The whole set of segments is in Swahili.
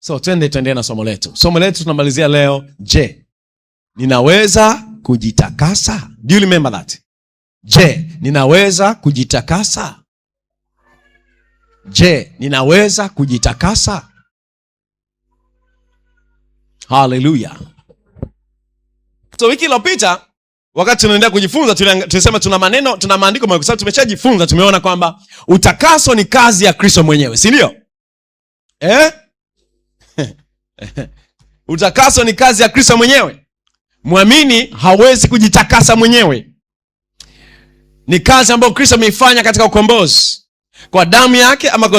So tuendelee na somo letu. Somo letu tunamalizia leo, je, ninaweza kujitakasa? Do you remember that? Je, ninaweza kujitakasa? Je, ninaweza kujitakasa? Hallelujah. So wiki iliyopita wakati tunaendelea kujifunza tulisema tuna maandiko kwa sababu tumeshajifunza, tumeona kwamba utakaso ni kazi ya Kristo mwenyewe, si ndio? Utakaso ni kazi ya Kristo mwenyewe. Muamini hawezi kujitakasa mwenyewe. Ni kazi ambayo Kristo ameifanya katika ukombozi. Kwa damu yake ama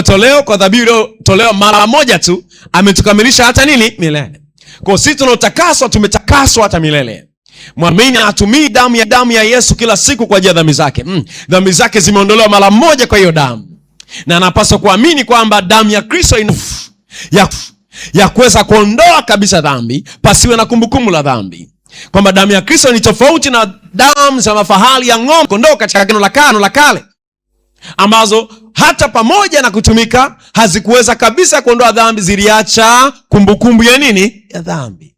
kwa dhabihu tolewa mara moja tu ametukamilisha hata nini? Milele. Kwa sisi tunaotakaswa tumetakaswa hata milele. Muamini hatumii damu ya Yesu kila siku kwa ajili ya dhambi zake. Dhambi zake zimeondolewa mara moja kwa hiyo damu. Na anapaswa kuamini kwamba damu ya Kristo ya kuweza kuondoa kabisa dhambi, pasiwe na kumbukumbu la dhambi. Kwamba damu ya Kristo ni tofauti na damu za mafahali ya ng'ombe kondoo katika Agano la Kale, ambazo hata pamoja na kutumika hazikuweza kabisa kuondoa dhambi, ziliacha kumbukumbu ya nini? Ya dhambi.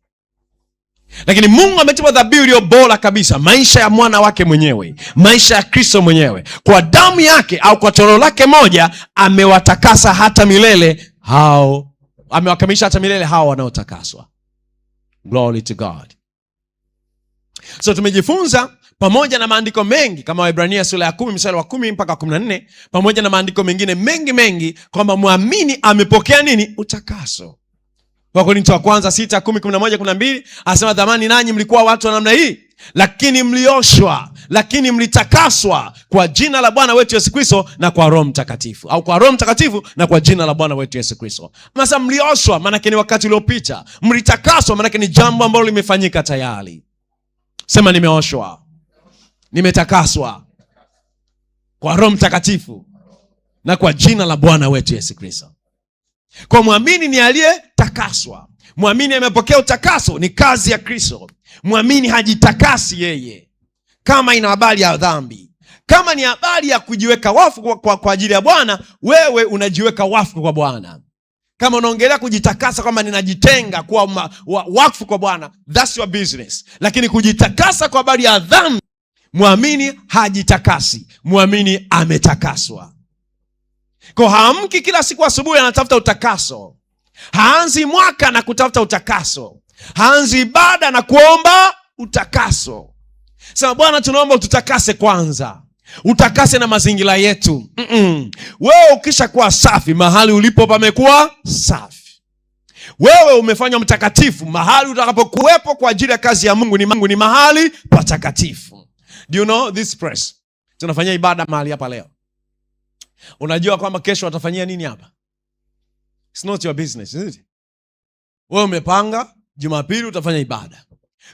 Lakini Mungu ametupa dhabihu iliyo bora kabisa, maisha ya mwana wake mwenyewe, maisha ya Kristo mwenyewe. Kwa damu yake au kwa toleo lake moja amewatakasa hata milele hao, amewakamilisha hata milele hao wanaotakaswa. Glory to God. So tumejifunza pamoja na maandiko mengi kama Waebrania sura ya 10 mstari wa 10 mpaka 14, pamoja na maandiko mengine mengi kwamba muamini amepokea nini? Utakaso. Wakorintho wa kwanza 6, 10, 11, 12 asema, dhamani nanyi mlikuwa watu wa namna hii, lakini mlioshwa, lakini mlitakaswa kwa jina la Bwana wetu Yesu Kristo na kwa Roho Mtakatifu, au kwa Roho Mtakatifu na kwa jina la Bwana wetu Yesu Kristo. Masa mlioshwa maana yake ni wakati uliopita, mlitakaswa maana yake ni jambo ambalo limefanyika tayari. Sema nimeoshwa, nimetakaswa kwa Roho Mtakatifu na kwa jina la Bwana wetu Yesu Kristo. Kwa muamini ni aliyetakaswa. Muamini amepokea utakaso, ni kazi ya Kristo. Muamini hajitakasi yeye kama ina habari ya dhambi. Kama ni habari ya kujiweka wafu kwa ajili ya Bwana, wewe unajiweka wafu kwa Bwana. Kama unaongelea kujitakasa kwamba ninajitenga kuwa wakfu kwa Bwana, that's your business. Lakini kujitakasa kwa habari ya dhambi, muamini hajitakasi. Muamini ametakaswa. Kwa haamki kila siku asubuhi anatafuta utakaso. Haanzi mwaka na kutafuta utakaso. Haanzi ibada na kuomba utakaso. Sema, Bwana tunaomba ututakase kwanza. Utakase na mazingira yetu. Wewe ukisha kuwa safi, mahali ulipo pamekuwa safi. Wewe umefanywa mtakatifu, mahali utakapokuwepo kwa ajili ya kazi ya Mungu ni mahali patakatifu. Do you know this place? Tunafanyia ibada mahali hapa leo. Unajua kwamba kesho watafanyia nini hapa? It's not your business, isn't it? Wewe umepanga Jumapili utafanya ibada.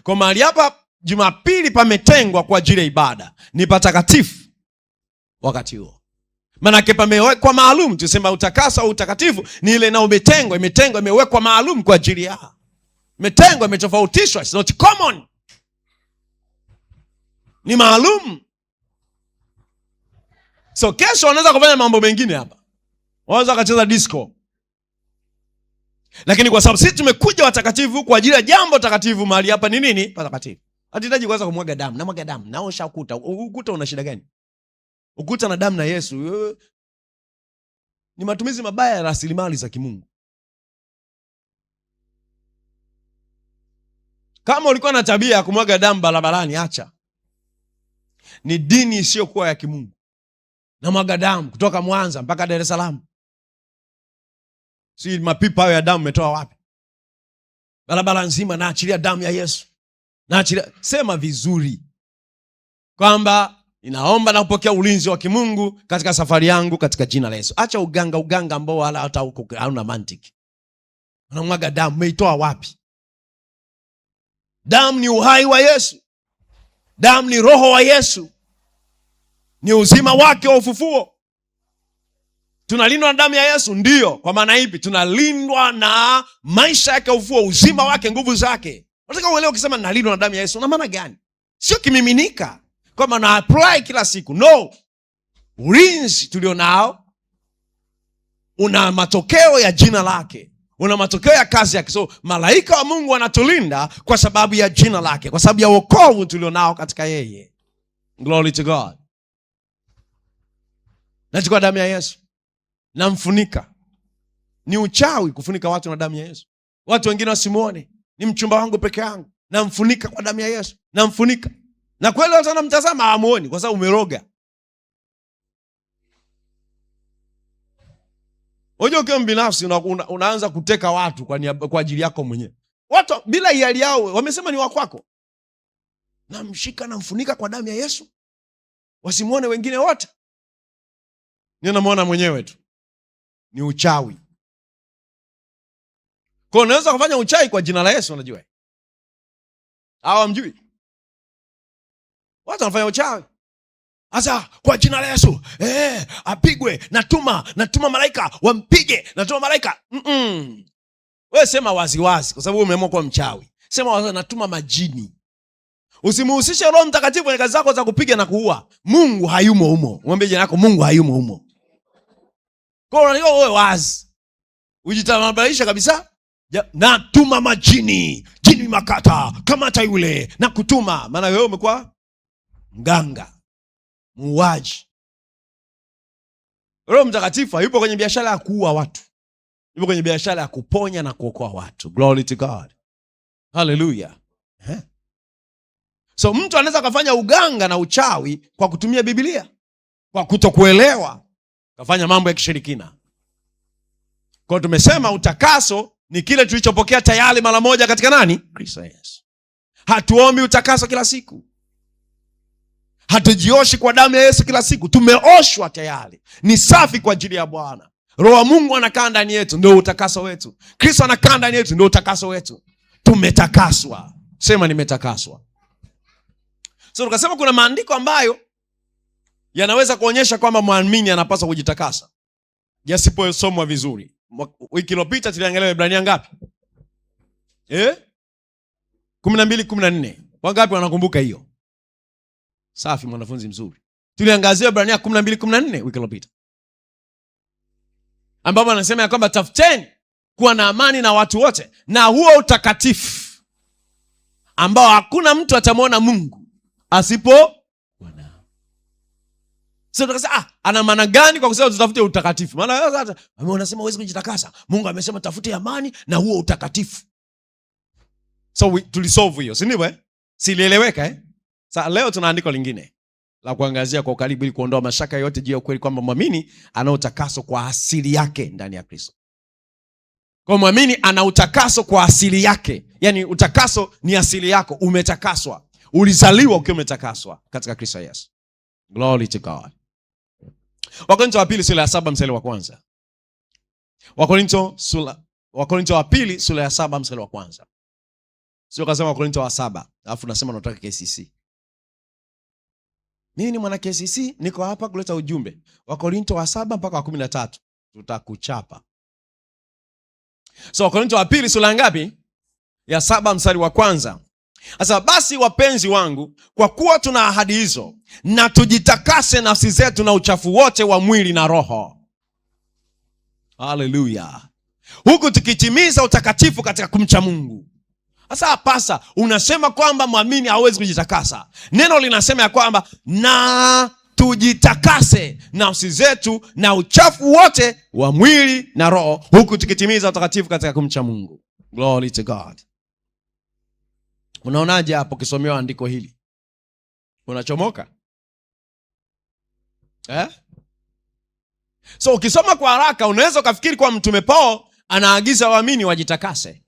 Kwa mahali hapa Jumapili pametengwa kwa ajili ya ibada, ni patakatifu wakati huo. Maana pamewekwa maalum. Tusema utakaso au utakatifu ni ile na imetengwa, imewekwa maalum kwa ajili ya. Imetengwa, imetofautishwa, it's not common. Ni maalum. So kesho wanaweza kufanya mambo mengine hapa. Wanaweza kucheza disco. Lakini kwa sababu sisi tumekuja watakatifu kwa ajili ya jambo takatifu, mahali hapa ni nini? Patakatifu. Hatitaji kwanza kumwaga damu. Na mwaga damu, naosha ukuta. Ukuta una shida gani? Ukuta na damu na Yesu. Ni matumizi mabaya ya rasilimali za kimungu. Kama ulikuwa na tabia ya kumwaga damu barabarani, acha. Ni dini isiyokuwa ya kimungu. Na mwaga damu kutoka Mwanza mpaka Dar es Salaam. Si mapipa hayo ya damu umetoa wapi? Barabara nzima naachilia damu ya Yesu. Naachilia. Sema vizuri kwamba ninaomba na kupokea ulinzi wa kimungu katika safari yangu katika jina la Yesu. Acha uganga ambao wala hata huko hauna mantiki. Unamwaga damu, umeitoa wapi? Damu ni uhai wa Yesu. Damu ni roho wa Yesu. Ni uzima wake wa ufufuo. Tunalindwa na damu ya Yesu, ndio. Kwa maana ipi? Tunalindwa na maisha yake ya ufufuo, uzima wake, nguvu zake. Unataka uelewe, ukisema nalindwa na damu ya Yesu, una maana gani? Sio kimiminika kwamba na apply kila siku. No. Ulinzi tulio nao una matokeo ya jina lake. una matokeo ya kazi yake. So malaika wa Mungu wanatulinda kwa sababu ya jina lake, kwa sababu ya wokovu tulionao katika yeye. Glory to God. Nachukua damu ya Yesu namfunika. Ni uchawi kufunika watu na damu ya Yesu. Watu wengine wasimuone, ni mchumba wangu peke yangu, namfunika kwa damu ya Yesu, namfunika. Na kweli watu wanamtazama hamuoni kwa sababu umeroga. Unajua ukiwa mbinafsi unaanza kuteka watu kwa ajili yako mwenyewe. Watu bila hiari yao wamesema ni wakwako. Namshika namfunika kwa damu ya Yesu, wasimuone wengine wote. Ninamuona mwenyewe tu. Ni uchawi. Kwa unaweza kufanya uchawi kwa jina la Yesu, unajua? Hamjui? Watu wanafanya uchawi. Asa kwa jina la Yesu, apigwe, natuma malaika wampige, natuma malaika. Wewe sema waziwazi kwa sababu umeamua kuwa mchawi. Sema waziwazi, natuma majini. Usimuhusishe Roho Mtakatifu kwenye kazi zako za kupiga na kuua. Mungu hayumo humo. Mwambie jina lako, Mungu hayumo humo. Kwa hiyo unajua wewe wazi. Ujitambulisha kabisa. Natuma majini, jini makata, kamata yule, na kutuma. Maana wewe umekuwa mganga, muuaji. Roho Mtakatifu yupo kwenye biashara ya kuua watu. Yupo kwenye biashara ya kuponya na kuokoa watu. Glory to God. Hallelujah. So mtu anaweza kufanya uganga na uchawi kwa kutumia Biblia, kwa kutokuelewa, kafanya mambo ya kishirikina. Kwa tumesema utakaso ni kile tulichopokea tayari mara moja katika nani? Kristo Yesu. Hatuombi utakaso kila siku. Hatujioshi kwa damu ya Yesu kila siku. Tumeoshwa tayari. Ni safi kwa ajili ya Bwana. Roho wa Mungu anakaa ndani yetu, ndio utakaso wetu. Kristo anakaa ndani yetu, ndio utakaso wetu. Tumetakaswa. Sema nimetakaswa. So tukasema kuna maandiko ambayo yanaweza kuonyesha kwamba muamini anapaswa kujitakasa, yasiposomwa vizuri. Wiki iliyopita tuliangalia Waebrania ngapi? 12:14. Wangapi wanakumbuka hiyo? Safi, mwanafunzi mzuri. Tuliangazia Waebrania 12:14 wiki iliyopita, ambapo anasema ya kwamba tafuteni kuwa na amani na watu wote na huo utakatifu ambao hakuna mtu atamwona Mungu asipo wana. Sasa tukasema ana maana gani kwa kusema tutafute utakatifu? Maana hata unasema huwezi kujitakasa. Mungu amesema tafute amani na huo utakatifu. So tulisolve hiyo, si ndivyo? Silieleweka Sasa leo tuna andiko lingine la kuangazia kwa ukaribu ili kuondoa mashaka yote juu ya ukweli kwamba muamini ana utakaso kwa asili yake ndani ya Kristo. Kwa muamini ana utakaso kwa asili yake. Yaani utakaso ni asili yako, umetakaswa. Ulizaliwa ukiwa umetakaswa katika Kristo Yesu. Glory to God. Wakorintho wa pili sura ya 7 mstari wa kwanza. Wakorintho wa pili sura ya 7 mstari wa kwanza. Sio kasema Wakorintho wa 7, alafu nasema nataka KCC. Mimi ni mwana KCC, niko hapa kuleta ujumbe. Wakorintho wa 7 mpaka wa 13. Tutakuchapa. So Wakorintho wa pili sura ngapi? Ya 7 mstari wa kwanza. Sasa basi wapenzi wangu, kwa kuwa tuna ahadi hizo, na tujitakase nafsi zetu na uchafu wote wa mwili na roho. Hallelujah. Huku tukitimiza utakatifu katika kumcha Mungu. Sasa pasa unasema kwamba muamini hawezi kujitakasa. Neno linasema ya kwamba na tujitakase nafsi zetu na uchafu wote wa mwili na roho, huku tukitimiza utakatifu katika kumcha Mungu. Glory to God. Unaonaje hapo kisomewa andiko hili? Unachomoka? So ukisoma kwa haraka unaweza ukafikiri kwa Mtume Paul anaagiza waamini wajitakase.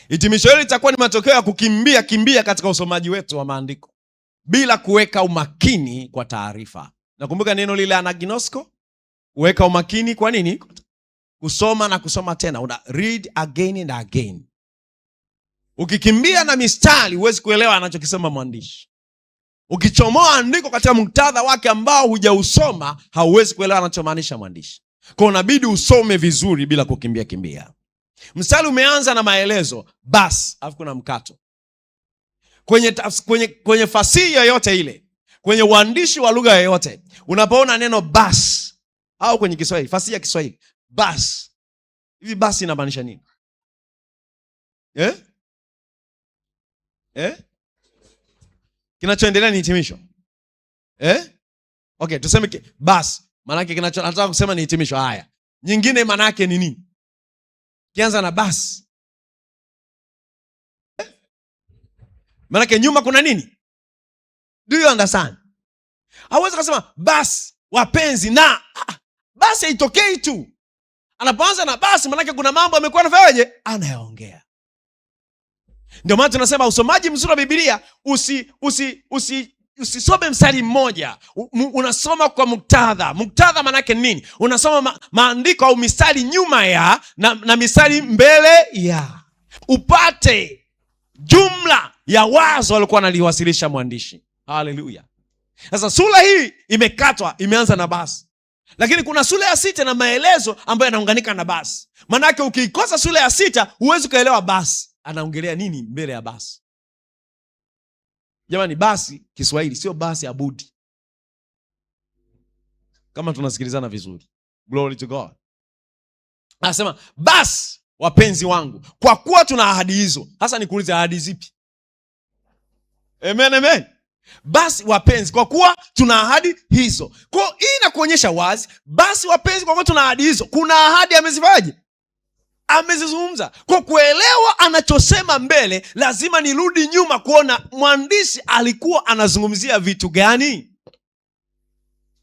Hitimisho hili litakuwa ni matokeo ya kimbia katika usomaji wetu wa maandiko bila kuweka umakini kwa taarifa. Nakumbuka neno lile anaginosko, kuweka umakini kwa nini? Kusoma na kusoma tena. Una read again and again. Ukikimbia na mistari huwezi kuelewa anachokisema mwandishi. Ukichomoa andiko katika muktadha wake ambao hujausoma hauwezi kuelewa anachomaanisha mwandishi. Kwa unabidi usome vizuri bila kimbia. Mstari umeanza na maelezo, bas, alafu kuna mkato. Kwenye fasihi yoyote ile, kwenye uandishi wa lugha yoyote, unapoona neno bas au kwenye Kiswahili, fasihi ya Kiswahili, bas, Hivi basi inamaanisha nini? Kinachoendelea ni hitimisho. Okay, tuseme basi. Maana yake nataka kusema ni hitimisho. Haya. Nyingine maana yake ni nini? Kianza na basi. Maana yake nyuma kuna nini? Do you understand? Hawezi kusema basi wapenzi na basi haitokei tu. Anapoanza na basi maana yake kuna mambo amekuwa anafanyaje? Anayaongea. Ndio maana tunasema usomaji mzuri wa Biblia usisome mstari mmoja. Unasoma kwa muktadha. Muktadha maana yake nini? Unasoma maandiko au mistari nyuma ya na mistari mbele ya, upate jumla ya wazo alikuwa analiwasilisha mwandishi. Haleluya. Sasa sura hii imekatwa, imeanza na basi. Lakini kuna sura ya 6 na maelezo ambayo yanaunganika na basi. Maana yake ukiikosa sura ya 6 huwezi kuelewa basi anaongelea nini mbele ya basi. Jamani, basi Kiswahili sio basi ya budi. Kama tunasikilizana vizuri. Glory to God. Anasema basi wapenzi wangu, kwa kuwa tuna ahadi hizo. Hasa nikuulize, ahadi zipi? Amen, amen. Basi wapenzi, kwa kuwa tuna ahadi hizo. Kwa hiyo hii inakuonyesha wazi, basi wapenzi, kwa kuwa tuna ahadi hizo, kuna ahadi amezifaje? Amezizungumza. Kwa kuelewa anachosema mbele, lazima nirudi nyuma kuona mwandishi alikuwa anazungumzia vitu gani.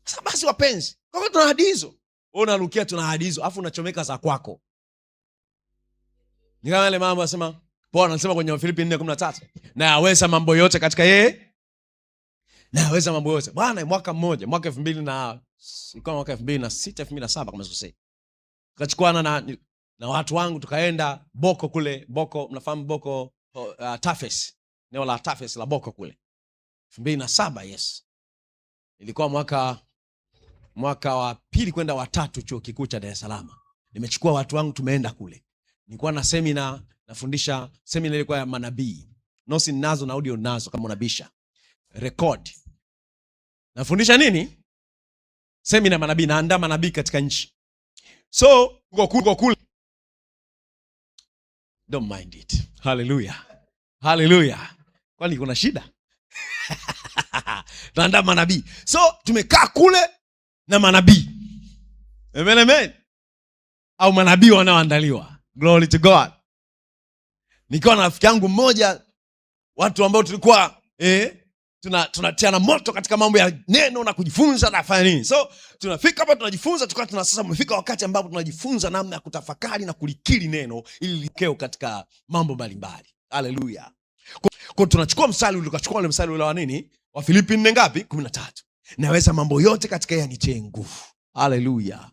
Sasa basi wapenzi, kwa kuwa tuna ahadi hizo. Wewe unarukia tuna ahadi hizo, afu unachomeka za kwako. Ni kama yale mambo anasema, Paulo anasema kwenye Wafilipi 4:13, na yaweza mambo yote katika yeye. Na yaweza mambo yote. Bwana, mwaka 2006 2007 kama sikosei. Tukachukuana na watu wangu tukaenda Boko kule. Boko, mnafahamu Boko, Tafes. Eneo la Tafes la Boko kule. 2007, yes. Ilikuwa mwaka wa pili kwenda wa 3 chuo kikuu cha Dar es Salaam. Nimechukua watu wangu tumeenda kule. Nilikuwa na semina, nafundisha semina ilikuwa ya manabii. Nosi nazo na audio nazo kama unabisha. Record. Nafundisha nini? Semina manabii, naandaa manabii katika nchi. So, uko kule. Don't mind it. Hallelujah. Hallelujah. Kwani kuna shida? Tunaandaa manabii. So, tumekaa kule na manabii. Amen, amen. Au manabii wanaoandaliwa. Glory to God. Nikiwa na rafiki yangu mmoja, watu ambao tulikuwa tunatiana moto katika mambo ya neno na kujifunza na kufanya nini. So tunafika hapa tunajifunza, sasa umefika wakati ambapo tunajifunza namna ya kutafakari na kulikiri neno ili likeo katika mambo mbalimbali. Haleluya. Kwa tunachukua mstari ule, tukachukua ule mstari ule wa nini? Wa Filipi 4 ngapi? 13. Naweza mambo yote katika yeye anitie nguvu. Haleluya.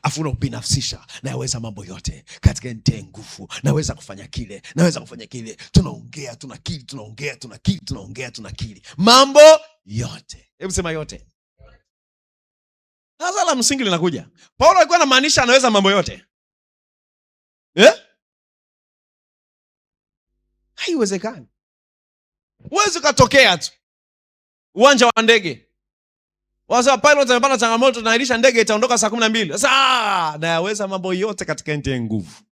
Afu unabinafsisha, naweza mambo yote katika nitie nguvu, naweza kufanya kile, naweza kufanya kile. Tunaongea, tunakiri, tunaongea, tunakiri, tunaongea, tunakiri. Mambo yote. Hebu sema yote. Sasa la msingi linakuja. Paulo alikuwa anamaanisha anaweza mambo yote. Haiwezekani. Uwezi katokea tu uwanja wa ndege. Wasa pilot amepata changamoto, tunailisha ndege itaondoka saa 12. Sasa nayaweza mambo yote katika nitie nguvu.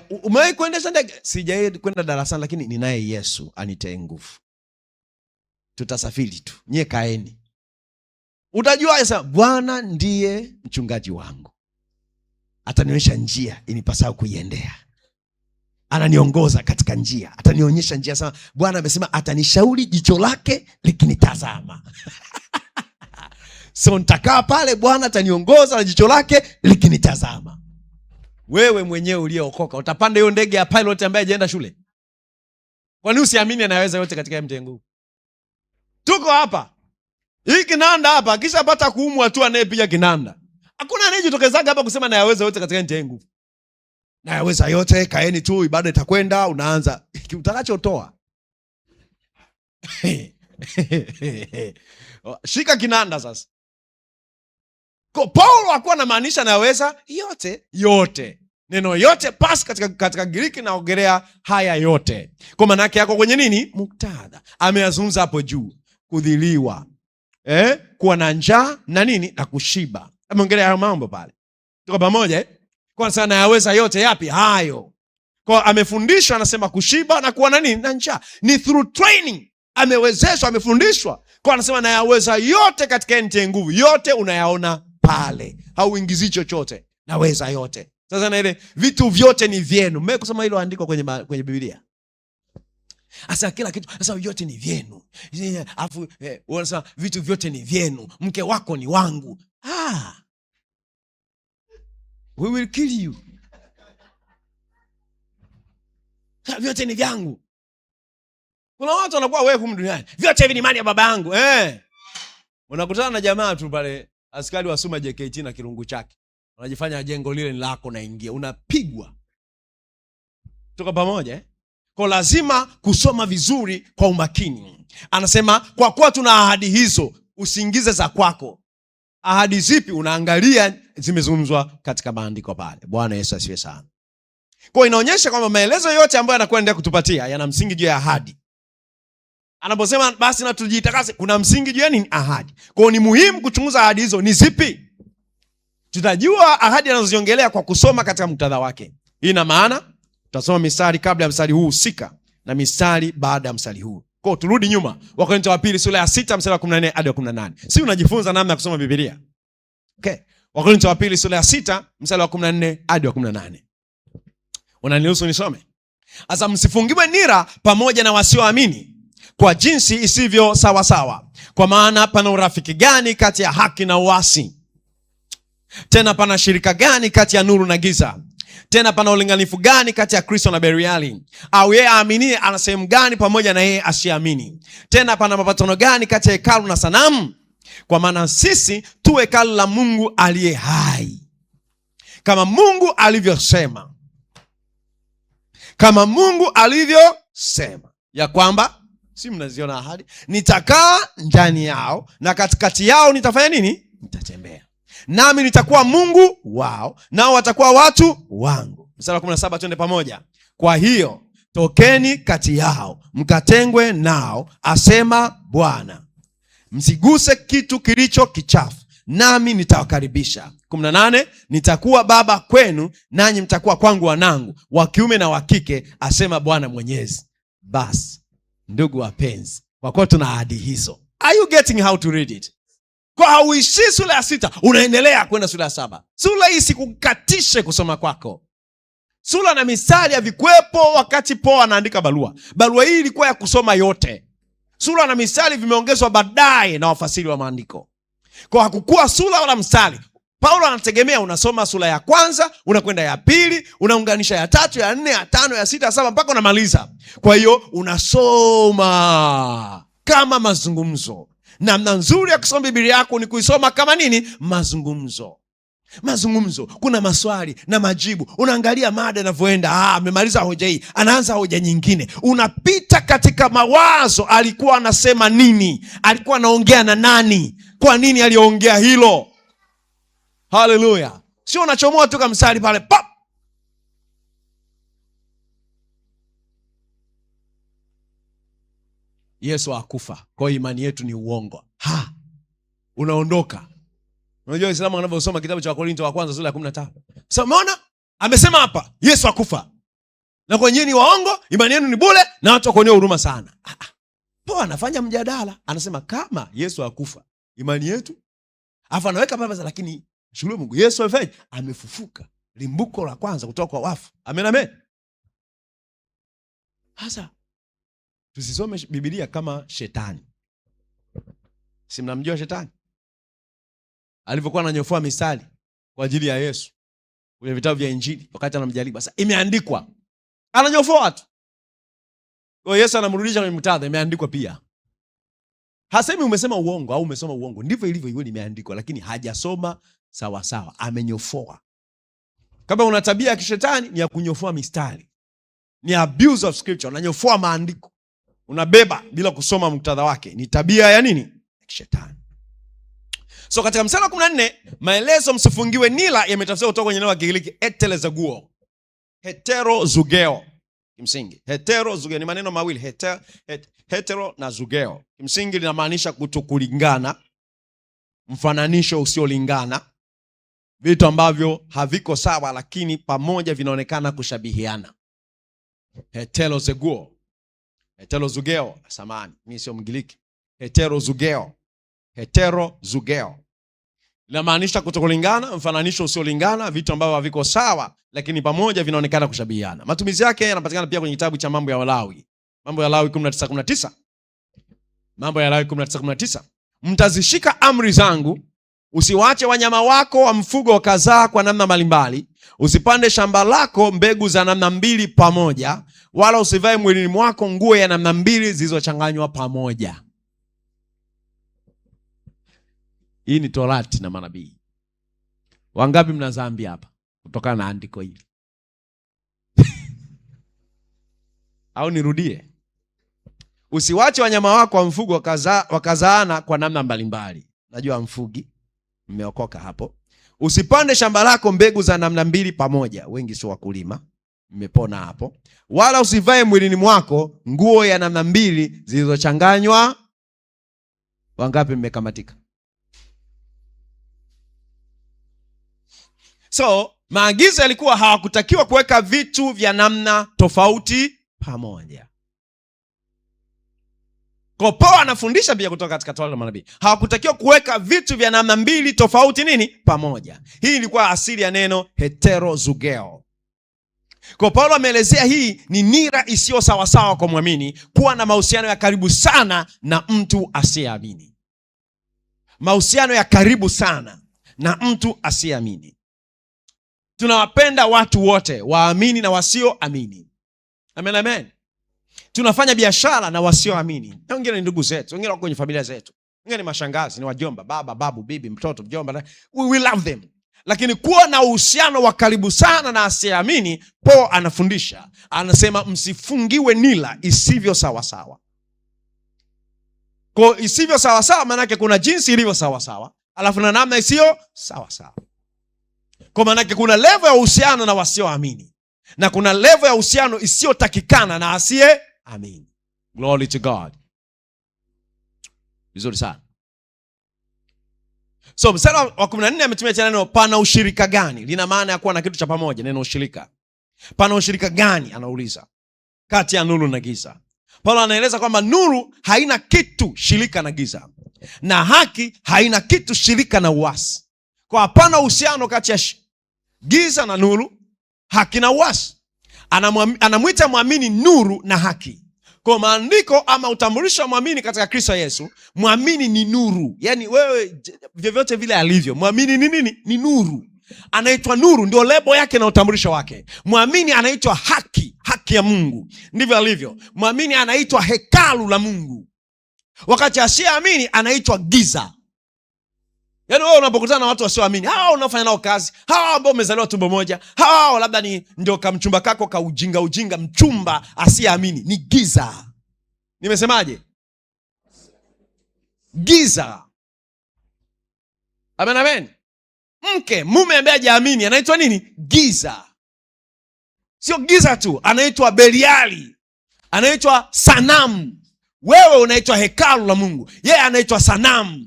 Umewahi kuendesha ndege? Sijawahi kwenda darasani, lakini ninaye Yesu anitie nguvu. Tutasafiri tu. Nyie kaeni. Utajua sasa Bwana ndiye mchungaji wangu. Atanionyesha njia inipasao kuiendea. Ananiongoza katika njia. Atanionyesha njia sana. Bwana amesema atanishauri jicho lake likinitazama. So nitakaa pale, Bwana ataniongoza na jicho lake likinitazama. Wewe mwenyewe uliokoka utapanda hiyo ndege ya pilot ambaye hajaenda shule? Kwani usiamini anaweza yote katika mtie nguvu? Tuko hapa. Hii kinanda hapa kisha pata kuumwa tu anayepiga kinanda. Hakuna anayejitokezaga hapa kusema nayaweza yote katika mtie nguvu. Nayaweza yote, kaeni tu, ibada itakwenda, unaanza utakachotoa. Shika kinanda sasa. Kwa Paulo hakuwa anamaanisha anaweza yote. Neno yote pas katika Giriki naongelea haya yote. Kwa maana yake yako kwenye nini? Muktadha. Ameyazungumza hapo juu. Kudhiliwa. Kuwa na njaa na nini? Na kushiba. Ameongelea hayo mambo pale. Tuko pamoja Kwa sana yaweza yote yapi? Hayo. Kwa amefundishwa, anasema kushiba na kuwa na nini? Na njaa. Ni through training. Amewezeshwa, amefundishwa. Kwa anasema na yaweza yote katika yeye nguvu. Yote unayaona pale. Hauingizi chochote. Naweza yote. Sasa na ile vitu vyote ni vyenu. Mmeko kusoma hilo andiko kwenye Biblia. Asa kila kitu, asa yote ni vyenu. Alafu wanasema vitu vyote ni vyenu. Mke wako ni wangu. We will kill you. Vyote ni vyangu. Kuna watu wanakuwa wewe humu duniani, vyote hivi ni mali ya baba yangu. Unakutana na jamaa tu pale, askari wa Suma JKT na kirungu chake. Unajifanya jengo lile ni lako, na ingia. Unapigwa. Tuko pamoja Kwa lazima kusoma vizuri kwa umakini. Anasema kwa kuwa tuna ahadi hizo, usiingize za kwako. Ahadi zipi? Unaangalia zimezungumzwa katika maandiko pale. Bwana Yesu asifiwe sana. Kwa inaonyesha kwamba maelezo yote ambayo anakwenda kutupatia yana msingi juu ya ahadi. Anaposema basi na tujitakase, kuna msingi juu ya nini? Ahadi. Kwa ni muhimu kuchunguza ahadi hizo ni zipi. Tutajua ahadi anazoziongelea kwa kusoma katika muktadha wake. Hii ina maana tutasoma mistari kabla ya mstari huu husika na mistari baada ya mstari huu. Kwa turudi nyuma, Wakorintho wa pili sura ya 6 mstari wa 14 hadi 18. Si unajifunza namna ya kusoma Biblia. Okay. Wakorintho wa pili sura ya 6 mstari wa 14 hadi wa 18. Unaniruhusu nisome? Asa msifungiwe nira pamoja na wasioamini kwa jinsi isivyo sawa sawa. Kwa maana pana urafiki gani kati ya haki na uasi? Tena pana shirika gani kati ya nuru na giza? Tena pana ulinganifu gani kati ya Kristo na Beliali? Au yeye aaminie ana sehemu gani pamoja na yeye asiamini? Tena pana mapatano gani kati ya hekalu na sanamu? Kwa maana sisi tu hekalu la Mungu aliye hai. Kama Mungu alivyosema. Kama Mungu alivyosema ya kwamba, si mnaziona ahadi, nitakaa ndani yao na katikati yao nitafanya nini? Nitatembea. Nami nitakuwa Mungu wao, nao watakuwa watu wangu. Mstari wa 17 twende pamoja. Kwa hiyo tokeni kati yao, mkatengwe nao, asema Bwana. Msiguse kitu kilicho kichafu, nami nitawakaribisha. 18 nitakuwa baba kwenu, nanyi mtakuwa kwangu wanangu wa kiume na wa kike, asema Bwana Mwenyezi. Basi ndugu wapenzi, kwa kuwa tuna ahadi hizo. Are you getting how to read it? Kwa hauishi sura ya 6, unaendelea kwenda sura ya 7. Sura hii sikukatishe kusoma kwako. Sura na mistari ya vikwepo wakati Paulo anaandika barua. Barua hii ilikuwa ya kusoma yote. Sura na mistari vimeongezwa baadaye na wafasiri wa maandiko. Kwa hakukuwa sura wala mstari. Paulo anategemea unasoma sura ya kwanza, unakwenda ya pili, unaunganisha ya 3, ya 4, ya 5, ya 6, ya 7 mpaka unamaliza. Kwa hiyo unasoma kama mazungumzo. Namna nzuri ya kusoma Biblia yako ni kuisoma kama nini? Mazungumzo. Mazungumzo, kuna maswali na majibu. Unaangalia mada inavyoenda. Amemaliza hoja hii, anaanza hoja nyingine. Unapita katika mawazo, alikuwa anasema nini? Alikuwa anaongea na nani? Kwa nini aliongea hilo? Haleluya. Sio unachomoa tu kama mstari pale pop. Yesu hakufa, kwa imani yetu ni uongo. Unaondoka. Unajua Waislamu wanavyosoma kitabu cha Wakorintho wa kwanza sura ya 15. Sasa umeona? Amesema hapa Yesu hakufa. Na kwa nyinyi waongo, imani yenu ni bure na watu wakonea huruma sana. Paulo anafanya mjadala, anasema kama Yesu hakufa, imani yetu. Alafu anaweka pale lakini shukuru Mungu Yesu amefufuka. Limbuko la kwanza kutoka kwa wafu. Amen amen. Sasa tusisome Biblia kama shetani. Si mnamjua shetani? Alivyokuwa ananyofoa misali kwa ajili ya Yesu kwenye vitabu vya Injili wakati anamjaribu. Sasa imeandikwa. Ananyofoa tu. Kwa Yesu anamrudisha kwenye muktadha, imeandikwa pia. Hasemi umesema uongo au umesoma uongo. Ndivyo ilivyo, hiyo imeandikwa, lakini hajasoma sawa sawa, amenyofoa. Kama una tabia ya kishetani ni ya kunyofoa mistari. Ni abuse of scripture, unanyofoa maandiko. Unabeba bila kusoma muktadha wake. Ni tabia ya nini? Ya kishetani. So katika mstari wa 14, maelezo msifungiwe nila yametafsiriwa kutoka kwenye neno la Kigiriki etelezaguo. Heterozugeo. Kimsingi, heterozugeo ni maneno mawili, hetero na zugeo. Kimsingi linamaanisha kutokulingana, mfananisho usiolingana, vitu ambavyo haviko sawa lakini pamoja vinaonekana kushabihiana. Heterozygeo. Heterozygeo, samahani, mimi sio Mgiriki. Heterozygeo. Heterozygeo inamaanisha kutokulingana, mfananisho usiolingana, vitu ambavyo haviko sawa lakini pamoja vinaonekana kushabihiana. Matumizi yake yanapatikana pia kwenye kitabu cha Mambo ya Walawi. Mambo ya Walawi 19:19. Mambo ya Walawi 19:19. Mtazishika amri zangu, usiwache wanyama wako wa mfugo wakazaa kwa namna mbalimbali, usipande shamba lako mbegu za namna mbili pamoja, wala usivae mwilini mwako nguo ya namna mbili zilizochanganywa pamoja. Hii ni Torati na manabii. Wangapi mna dhambi hapa kutokana na andiko hili? Au nirudie? Usiwache wanyama wako wa mfugo wakazaana kwa namna mbalimbali. Najua mfugi, mmeokoka hapo. Usipande shamba lako mbegu za namna mbili pamoja. Wengi sio wakulima, mmepona hapo. Wala usivae mwilini mwako nguo ya namna mbili zilizochanganywa. Wangapi mmekamatika? So, maagizo yalikuwa hawakutakiwa kuweka vitu vya namna tofauti pamoja. Kwa Paulo anafundisha pia kutoka katika Torati na manabii. Hawakutakiwa kuweka vitu vya namna mbili tofauti nini? Pamoja. Hii ilikuwa asili ya neno heterozygeo. Kwa Paulo ameelezea hii ni nira isiyo sawasawa kwa muamini kuwa na mahusiano ya karibu sana na mtu asiyeamini. Mahusiano ya karibu sana na mtu asiyeamini. Tunawapenda watu wote, waamini na wasioamini. Amen, amen. Tunafanya biashara na wasioamini. Wengine ni ndugu zetu, wengine wako kwenye familia zetu, wengine ni mashangazi, ni wajomba, baba, babu, bibi, mtoto, mjomba. We love them. Lakini kuwa na uhusiano wa karibu sana na asiyeamini, Paulo anafundisha, anasema msifungiwe nila isivyo sawa sawa. Kwa isivyo sawa sawa maana yake kuna jinsi ilivyo sawa sawa, alafu na namna isiyo sawa sawa. Kwa maana yake kuna level ya uhusiano na wasioamini na kuna level ya uhusiano isiyotakikana na asiyeamini. Glory to God. Vizuri sana. So mstari wa 14 ametumia neno pana ushirika gani? Lina maana ya kuwa na kitu cha pamoja, neno ushirika. Pana ushirika gani, anauliza, kati ya nuru na giza? Paulo anaeleza kwamba nuru haina kitu shirika na giza, na haki haina kitu shirika na uasi. Kwa hapana uhusiano kati ya giza na nuru, haki na uasi. Anamwita muamini nuru na haki. Kwa maandiko ama utambulisho wa muamini katika Kristo Yesu, muamini ni nuru. Yaani wewe vyovyote vile alivyo, muamini ni nini? Ni nuru. Anaitwa nuru, ndio lebo yake na utambulisho wake. Muamini anaitwa haki, haki ya Mungu. Ndivyo alivyo. Muamini anaitwa hekalu la Mungu. Wakati asiyeamini anaitwa giza. Yaani wewe unapokutana na watu wasioamini, hao unafanya nao kazi, hao ambao umezaliwa tumbo moja, hao labda ni ndio kamchumba kako ka ujinga, mchumba asiyeamini, ni giza. Nimesemaje? Giza. Amen, amen. Mume ambaye hajaamini anaitwa nini? Giza. Sio giza tu, anaitwa Beliali, anaitwa sanamu. Wewe unaitwa hekalu la Mungu, yeye anaitwa sanamu.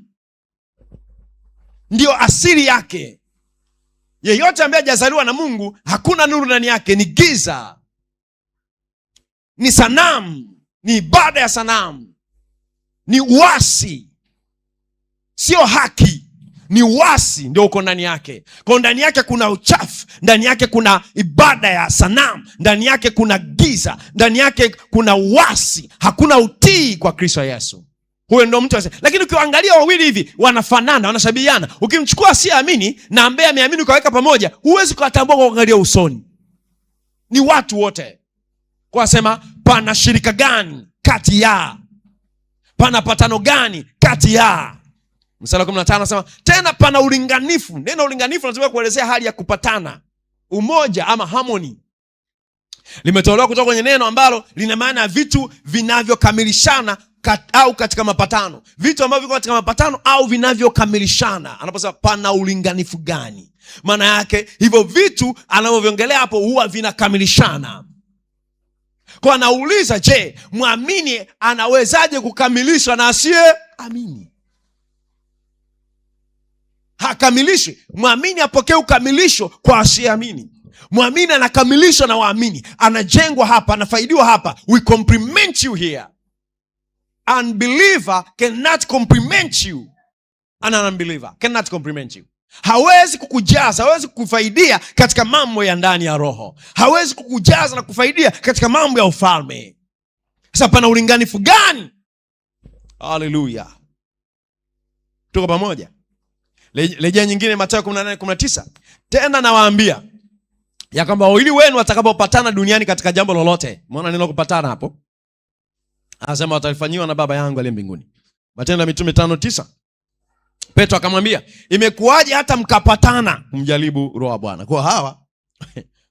Ndio asili yake. Yeyote ambaye hajazaliwa na Mungu, hakuna nuru ndani yake, ni giza, ni sanamu, ni ibada ya sanamu, ni uasi, sio haki, ni uasi ndio uko ndani yake. Kwa ndani yake kuna uchafu, ndani yake kuna ibada ya sanamu, ndani yake kuna giza, ndani yake kuna uasi, hakuna utii kwa Kristo Yesu. Huyo ndio mtu. Lakini ukiangalia wawili hivi wanafanana, wanashabihiana. Ukimchukua asiyeamini na ambaye ameamini ukaweka pamoja, huwezi kuwatambua kwa kuangalia usoni. Ni watu wote. Kwa sema pana shirika gani kati ya? Pana patano gani kati ya? Mstari 15 anasema tena pana ulinganifu. Neno ulinganifu linatumika kuelezea hali ya kupatana, umoja ama harmony. Limetolewa kutoka kwenye neno ambalo lina maana ya vitu vinavyokamilishana au katika mapatano. Vitu ambavyo viko katika mapatano au vinavyokamilishana. Anaposema pana ulinganifu gani, maana yake hivyo vitu anavyoviongelea hapo huwa vinakamilishana. Kwa anauliza, je, muamini anawezaje kukamilisha na asiyeamini? hakamilishwi. Mwamini apokee ukamilisho kwa asiyeamini. Mwamini anakamilishwa na waamini, anajengwa hapa, anafaidiwa hapa. We compliment you here. Unbeliever cannot compliment you. An unbeliever cannot compliment you. Hawezi kukujaza, hawezi kukufaidia katika mambo ya ndani ya roho. Hawezi kukujaza na kufaidia katika mambo ya ufalme. Sasa pana ulinganifu gani? Hallelujah. Tuko pamoja? Rejea nyingine Mathayo 18:19. Tena nawaambia ya kwamba wawili wenu watakapopatana duniani katika jambo lolote. Umeona neno kupatana hapo? Anasema watalifanyiwa na Baba yangu aliye mbinguni. Matendo ya Mitume 5:9. Petro akamwambia, imekuwaje hata mkapatana kumjaribu Roho wa Bwana? Kwa hawa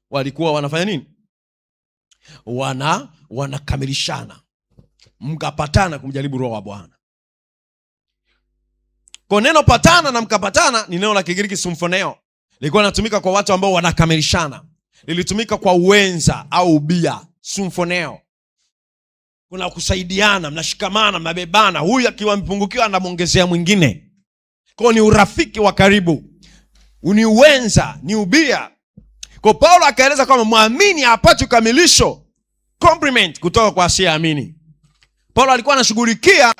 walikuwa wanafanya nini? Wanakamilishana. Mkapatana kumjaribu Roho wa Bwana. Kwa neno patana na mkapatana ni neno la Kigiriki symphoneo. Lilikuwa linatumika kwa watu ambao wanakamilishana. Lilitumika kwa uwenza au ubia, symphoneo. Kuna kusaidiana, mnashikamana, mnabebana. Huyu akiwa mpungukiwa anamuongezea mwingine. Kwa ni urafiki wa karibu. Ni uwenza, ni ubia. Kwa Paulo akaeleza kwamba muamini hapati ukamilisho, compliment kutoka kwa asiyeamini. Paulo alikuwa anashughulika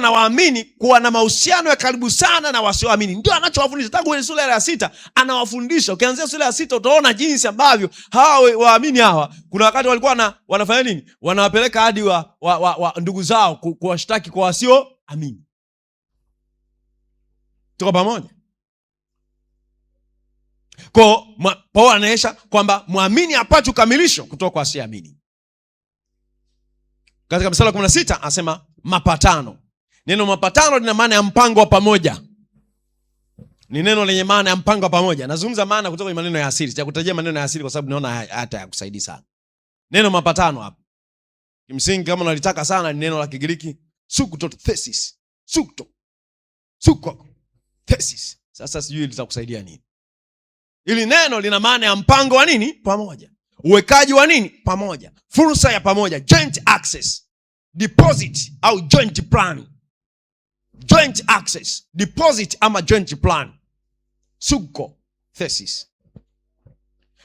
na waamini kuwa na mahusiano ya karibu sana na wasioamini. Ndio anachowafundisha tangu kwenye sura ya 6 anawafundisha. Ukianzia sura ya 6 utaona jinsi ambavyo hawa waamini hawa kuna wakati walikuwa wanafanya nini? Wanawapeleka hadi wa ndugu zao kuwashtaki kwa wasioamini. Tuko pamoja? Kwa Paulo anaonyesha kwamba muamini hapati ukamilisho kutoka kwa asiyeamini. Katika mstari wa 16 anasema mapatano. Neno mapatano lina maana ya mpango wa pamoja. Ni neno lenye maana ya mpango wa pamoja. Nazungumza maana kutoka kwenye maneno ya asili. Sitakutajia maneno ya asili kwa sababu naona hata yakusaidii sana. Neno mapatano hapa, kimsingi kama unalitaka sana, ni neno la Kigiriki sukto thesis. Suko thesis. Sasa sijui litakusaidia nini. Ili neno lina maana ya mpango wa nini? Pamoja. Uwekaji wa nini? Pamoja. Fursa ya pamoja, joint access. Deposit au joint plan. Joint access, deposit ama joint plan. Suko thesis.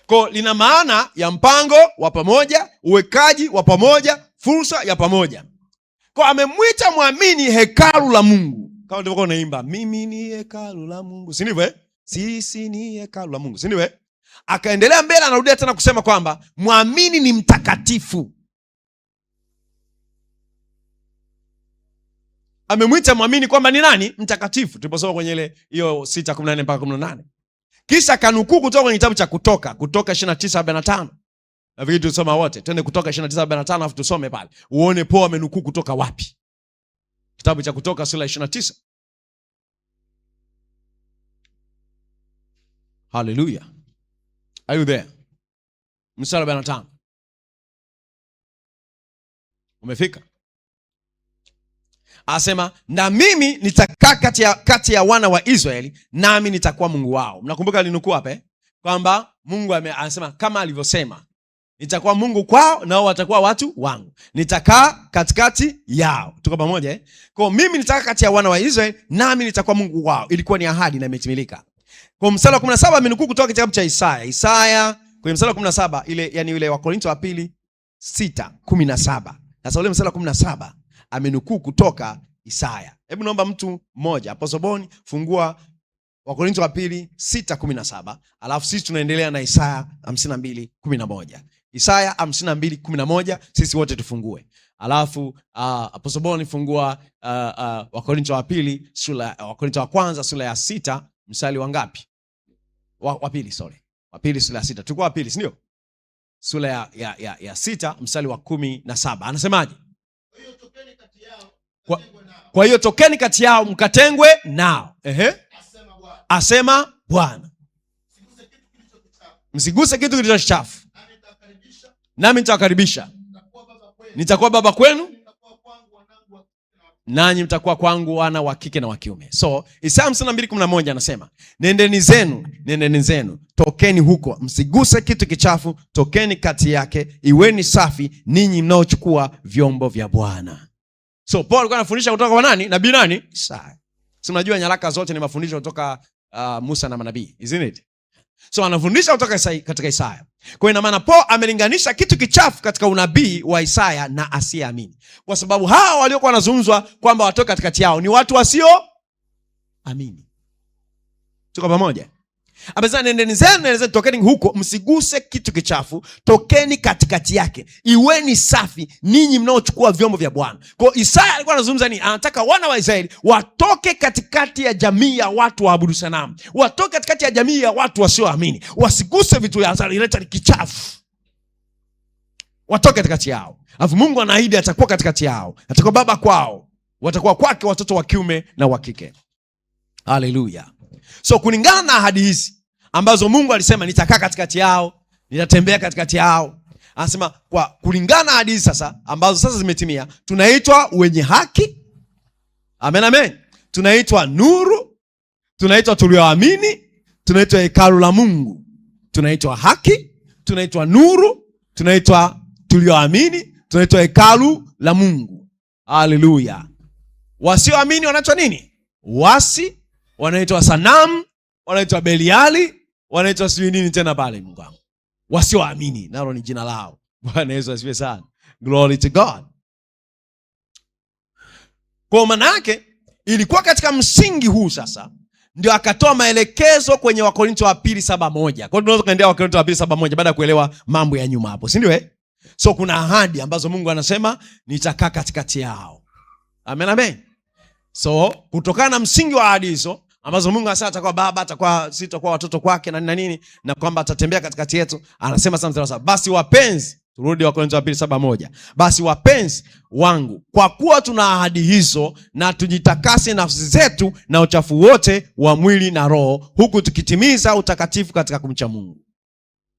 Kwa lina maana ya mpango wa pamoja, uwekaji wa pamoja, fursa ya pamoja. Kwa amemwita muamini hekalu la Mungu. Kama ndivyo unaimba, mimi ni hekalu la Mungu. Si ndivyo? Sisi ni hekalu la Mungu. Si ndivyo? Akaendelea mbele, anarudia tena kusema kwamba muamini ni mtakatifu. Amemwita muamini kwamba ni nani? Mtakatifu. Tuliposoma kwenye ile hiyo 6:14 mpaka 18. Kisha kanukuu kutoka kwenye kitabu cha Kutoka 29:45. Na vile tulisoma wote. Twende Kutoka 29:45 alafu tusome pale. Uone Paulo amenukuu kutoka wapi. Kitabu cha Kutoka sura 29. Hallelujah. Are you there? Mstari 45. Umefika? Asema, na mimi nitakaa kati ya wana wa Israeli, nami nitakuwa Mungu wao. Mnakumbuka alinukuu hapa kwamba Mungu anasema kama alivyosema, nitakuwa Mungu kwao nao watakuwa watu wangu. Nitakaa katikati yao. Tuko pamoja? Kwa mimi nitakaa kati ya wana wa Israeli, nami nitakuwa Mungu wao. Ilikuwa ni ahadi na imetimilika. Kwa mstari wa 17 amenukuu kutoka kitabu cha Isaya kwenye mstari wa 17 ile wa Korinto wa pili 6:17. Sasa ule mstari wa 17 amenukuu kutoka Isaya. Hebu naomba mtu mmoja, Apostle Boni, fungua wa Korinto wa pili 6:17. Alafu sisi tunaendelea na Isaya 52:11. Isaya 52:11 sisi wote tufungue. Alafu Apostle Boni fungua wa Korinto wa pili wa Korinto wa kwanza sura ya 6 mstari wa ngapi? Wa pili, sorry. Wa pili sura ya 6. Tulikuwa wa pili, si ndio? Sura ya 6 mstari wa 17. Anasemaje? Kwa hiyo tokeni kati yao mkatengwe nao. Asema Bwana. Msiguse kitu kilicho chafu. Nami nitawakaribisha. Nitakuwa baba kwenu, nanyi mtakuwa kwangu wana wa kike na wa kiume. So Isaya 52:11 anasema, nendeni zenu, tokeni huko, msiguse kitu kichafu, tokeni kati yake, iweni safi ninyi mnaochukua vyombo vya Bwana. So Paul alikuwa anafundisha kutoka kwa nani? Nabii nani? Isaya. Si unajua nyaraka zote ni mafundisho kutoka Musa na manabii, isn't it? So anafundisha kutoka katika Isaya. Kwa ina maana Paul amelinganisha kitu kichafu katika unabii wa Isaya na asiyeamini. Kwa sababu hao waliokuwa wanazungumzwa kwamba watoke katikati yao ni watu wasio amini. Tuko pamoja? Amesema nendeni zenu, tokeni huko, msiguse kitu kichafu, tokeni katikati yake, iweni safi ninyi mnaochukua vyombo vya Bwana. Kwa Isaya alikuwa anazungumza ni anataka wana wa Israeli watoke katikati ya jamii ya watu waabudu sanamu, watoke katikati ya jamii ya watu wasioamini, wasiguse vitu vinavyoletwa ni kichafu, watoke katikati yao. Alafu Mungu anaahidi atakuwa katikati yao, atakuwa baba kwao, watakuwa kwake watoto wa kiume na wa kike. Haleluya. So kulingana na ahadi hizi ambazo Mungu alisema nitakaa katikati yao, nitatembea katikati yao, anasema kwa kulingana na ahadi hizi sasa ambazo sasa zimetimia, tunaitwa wenye haki. Amen, amen. Tunaitwa nuru, tunaitwa tulioamini, tunaitwa hekalu la Mungu. Tunaitwa haki, tunaitwa nuru, tunaitwa tulioamini, tunaitwa hekalu la Mungu. Haleluya. Wasioamini wanaitwa nini? Wasi, wanaitwa sanamu, wanaitwa Beliali, wanaitwa sijui nini tena pale Mungu wangu. Wasioamini nalo ni jina lao. Bwana Yesu asifiwe sana. Glory to God. Kwa maana yake ilikuwa katika msingi huu sasa ndio akatoa maelekezo kwenye Wakorintho wa pili 7:1. Kwa hiyo tunaweza kaendelea Wakorintho wa pili 7:1 baada ya kuelewa mambo ya nyuma hapo, si ndio So kuna ahadi ambazo Mungu anasema nitakaa katikati yao. Amen, amen. So kutokana na msingi wa ahadi hizo ambazo Mungu anasema atakuwa baba, atakuwa sisi tutakuwa watoto kwake na nini na kwamba atatembea katikati yetu, anasema sasa basi wapenzi, turudi Wakorintho wa pili 7:1. Basi wapenzi wangu, kwa kuwa tuna ahadi hizo, na tujitakase nafsi zetu na uchafu wote wa mwili na roho, huku tukitimiza utakatifu katika kumcha Mungu.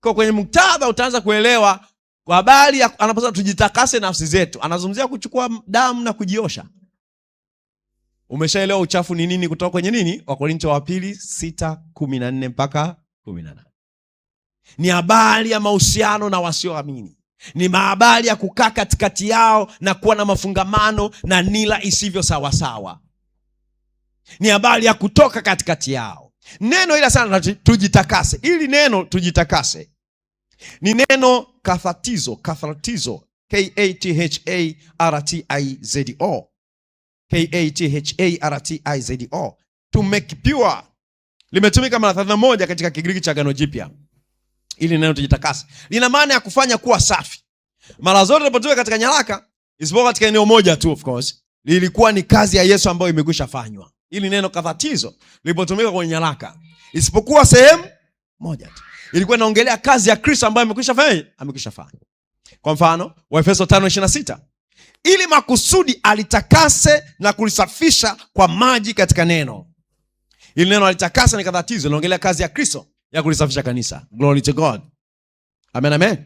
Kwa kwenye muktadha utaanza kuelewa kwa habari anaposema tujitakase nafsi zetu, anazungumzia kuchukua damu na kujiosha. Umeshaelewa uchafu ni nini kutoka kwenye nini? Wakorintho wa pili 6:14 mpaka 18. Ni habari ya mahusiano na wasioamini. Ni habari ya kukaa katikati yao na kuwa na mafungamano na nila isivyo sawa sawa. Ni habari ya kutoka katikati yao. Neno ila sana tujitakase. Ili neno tujitakase ni neno kathatizo, kathartizo, K-A-T-H-A-R-T-I-Z-O. K-A-T-H-A-R-T-I-Z-O. To make pure. Limetumika mara 31 katika Kigiriki cha Agano Jipya. Ili neno tujitakase lina maana ya kufanya kuwa safi. Mara zote tunapotoka katika nyaraka, isipokuwa katika eneo moja tu of course, lilikuwa ni kazi ya Yesu ambayo imekwisha fanywa. Ili neno kathatizo lilipotumika kwenye nyaraka, isipokuwa sehemu moja tu, ilikuwa inaongelea kazi ya Kristo ambayo amekwisha fanya. Kwa mfano, Waefeso 5:26, ili makusudi alitakase na kulisafisha kwa maji katika neno. Ili neno alitakasa ni kathatizo, linaongelea kazi ya Kristo ya kulisafisha kanisa. Glory to God. Amen, amen.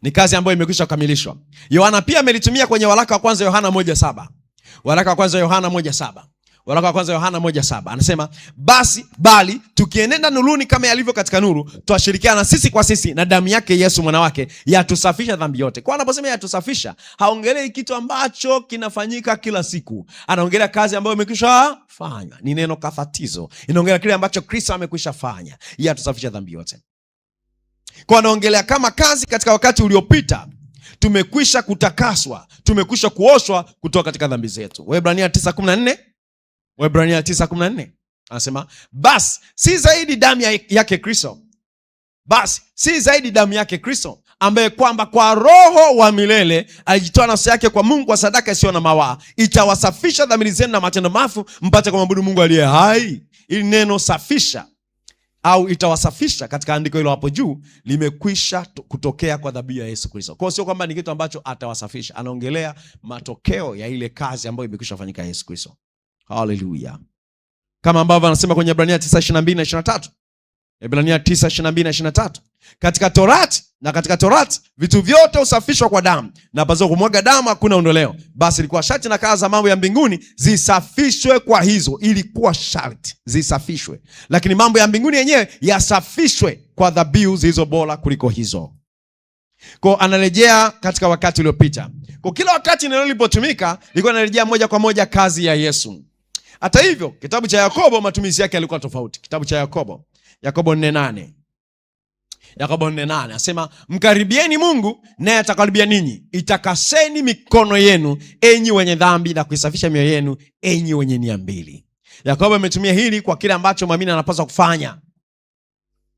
Ni kazi ambayo imekwisha kukamilishwa. Yohana pia amelitumia kwenye waraka wa kwanza Yohana 1:7. Waraka wa kwanza Yohana 1:7. Waraka wa kwanza Yohana 1:7. Anasema, bali tukienenda nuruni kama yalivyo katika nuru, twashirikiana sisi kwa sisi na damu yake Yesu mwana wake yatusafisha dhambi yote. Kwa anaposema yatusafisha, haongelei kitu ambacho kinafanyika kila siku. Anaongelea kazi ambayo imekwisha fanywa. Ni neno kathatizo. Inaongelea kile ambacho Kristo amekwisha fanya, yatusafisha dhambi yote. Kwa anaongelea kama kazi katika wakati uliopita tumekwisha kutakaswa, tumekwisha kuoshwa kutoka katika dhambi zetu. Waebrania 9:14. Waebrania 9:14 anasema, basi si zaidi damu yake Kristo. Basi si zaidi damu yake Kristo, ambaye kwamba kwa Roho wa milele alijitoa nafsi yake kwa Mungu kwa sadaka isiyo na mawaa, itawasafisha dhamiri zenu na matendo mafu, mpate kumwabudu Mungu aliye hai. Ili neno safisha au itawasafisha katika andiko hilo hapo juu limekwisha kutokea kwa dhabihu ya Yesu Kristo. Kwa sio kwamba ni kitu ambacho atawasafisha, anaongelea matokeo ya ile kazi ambayo imekwisha fanyika Yesu Kristo. Hallelujah. Kama ambavyo anasema kwenye Waebrania 9:22-23. Waebrania 9:22-23. Katika Torati vitu vyote usafishwa kwa damu, na pasipo kumwaga damu hakuna ondoleo. Basi ilikuwa sharti na kazi za mambo ya mbinguni zisafishwe kwa hizo. Ilikuwa sharti zisafishwe, lakini mambo ya mbinguni yenyewe yasafishwe kwa dhabihu zilizo bora kuliko hizo. Kwa anarejea katika wakati uliopita. Kwa kila wakati neno lilipotumika ilikuwa inarejea moja kwa moja kazi ya Yesu. Hata hivyo, kitabu cha Yakobo matumizi yake yalikuwa tofauti. Kitabu cha Yakobo 4:8. Yakobo 4:8 anasema, mkaribieni Mungu naye atakaribia ninyi. Itakaseni mikono yenu enyi wenye dhambi, na kuisafisha mioyo yenu enyi wenye nia mbili. Yakobo ametumia hili kwa kile ambacho muumini anapaswa kufanya.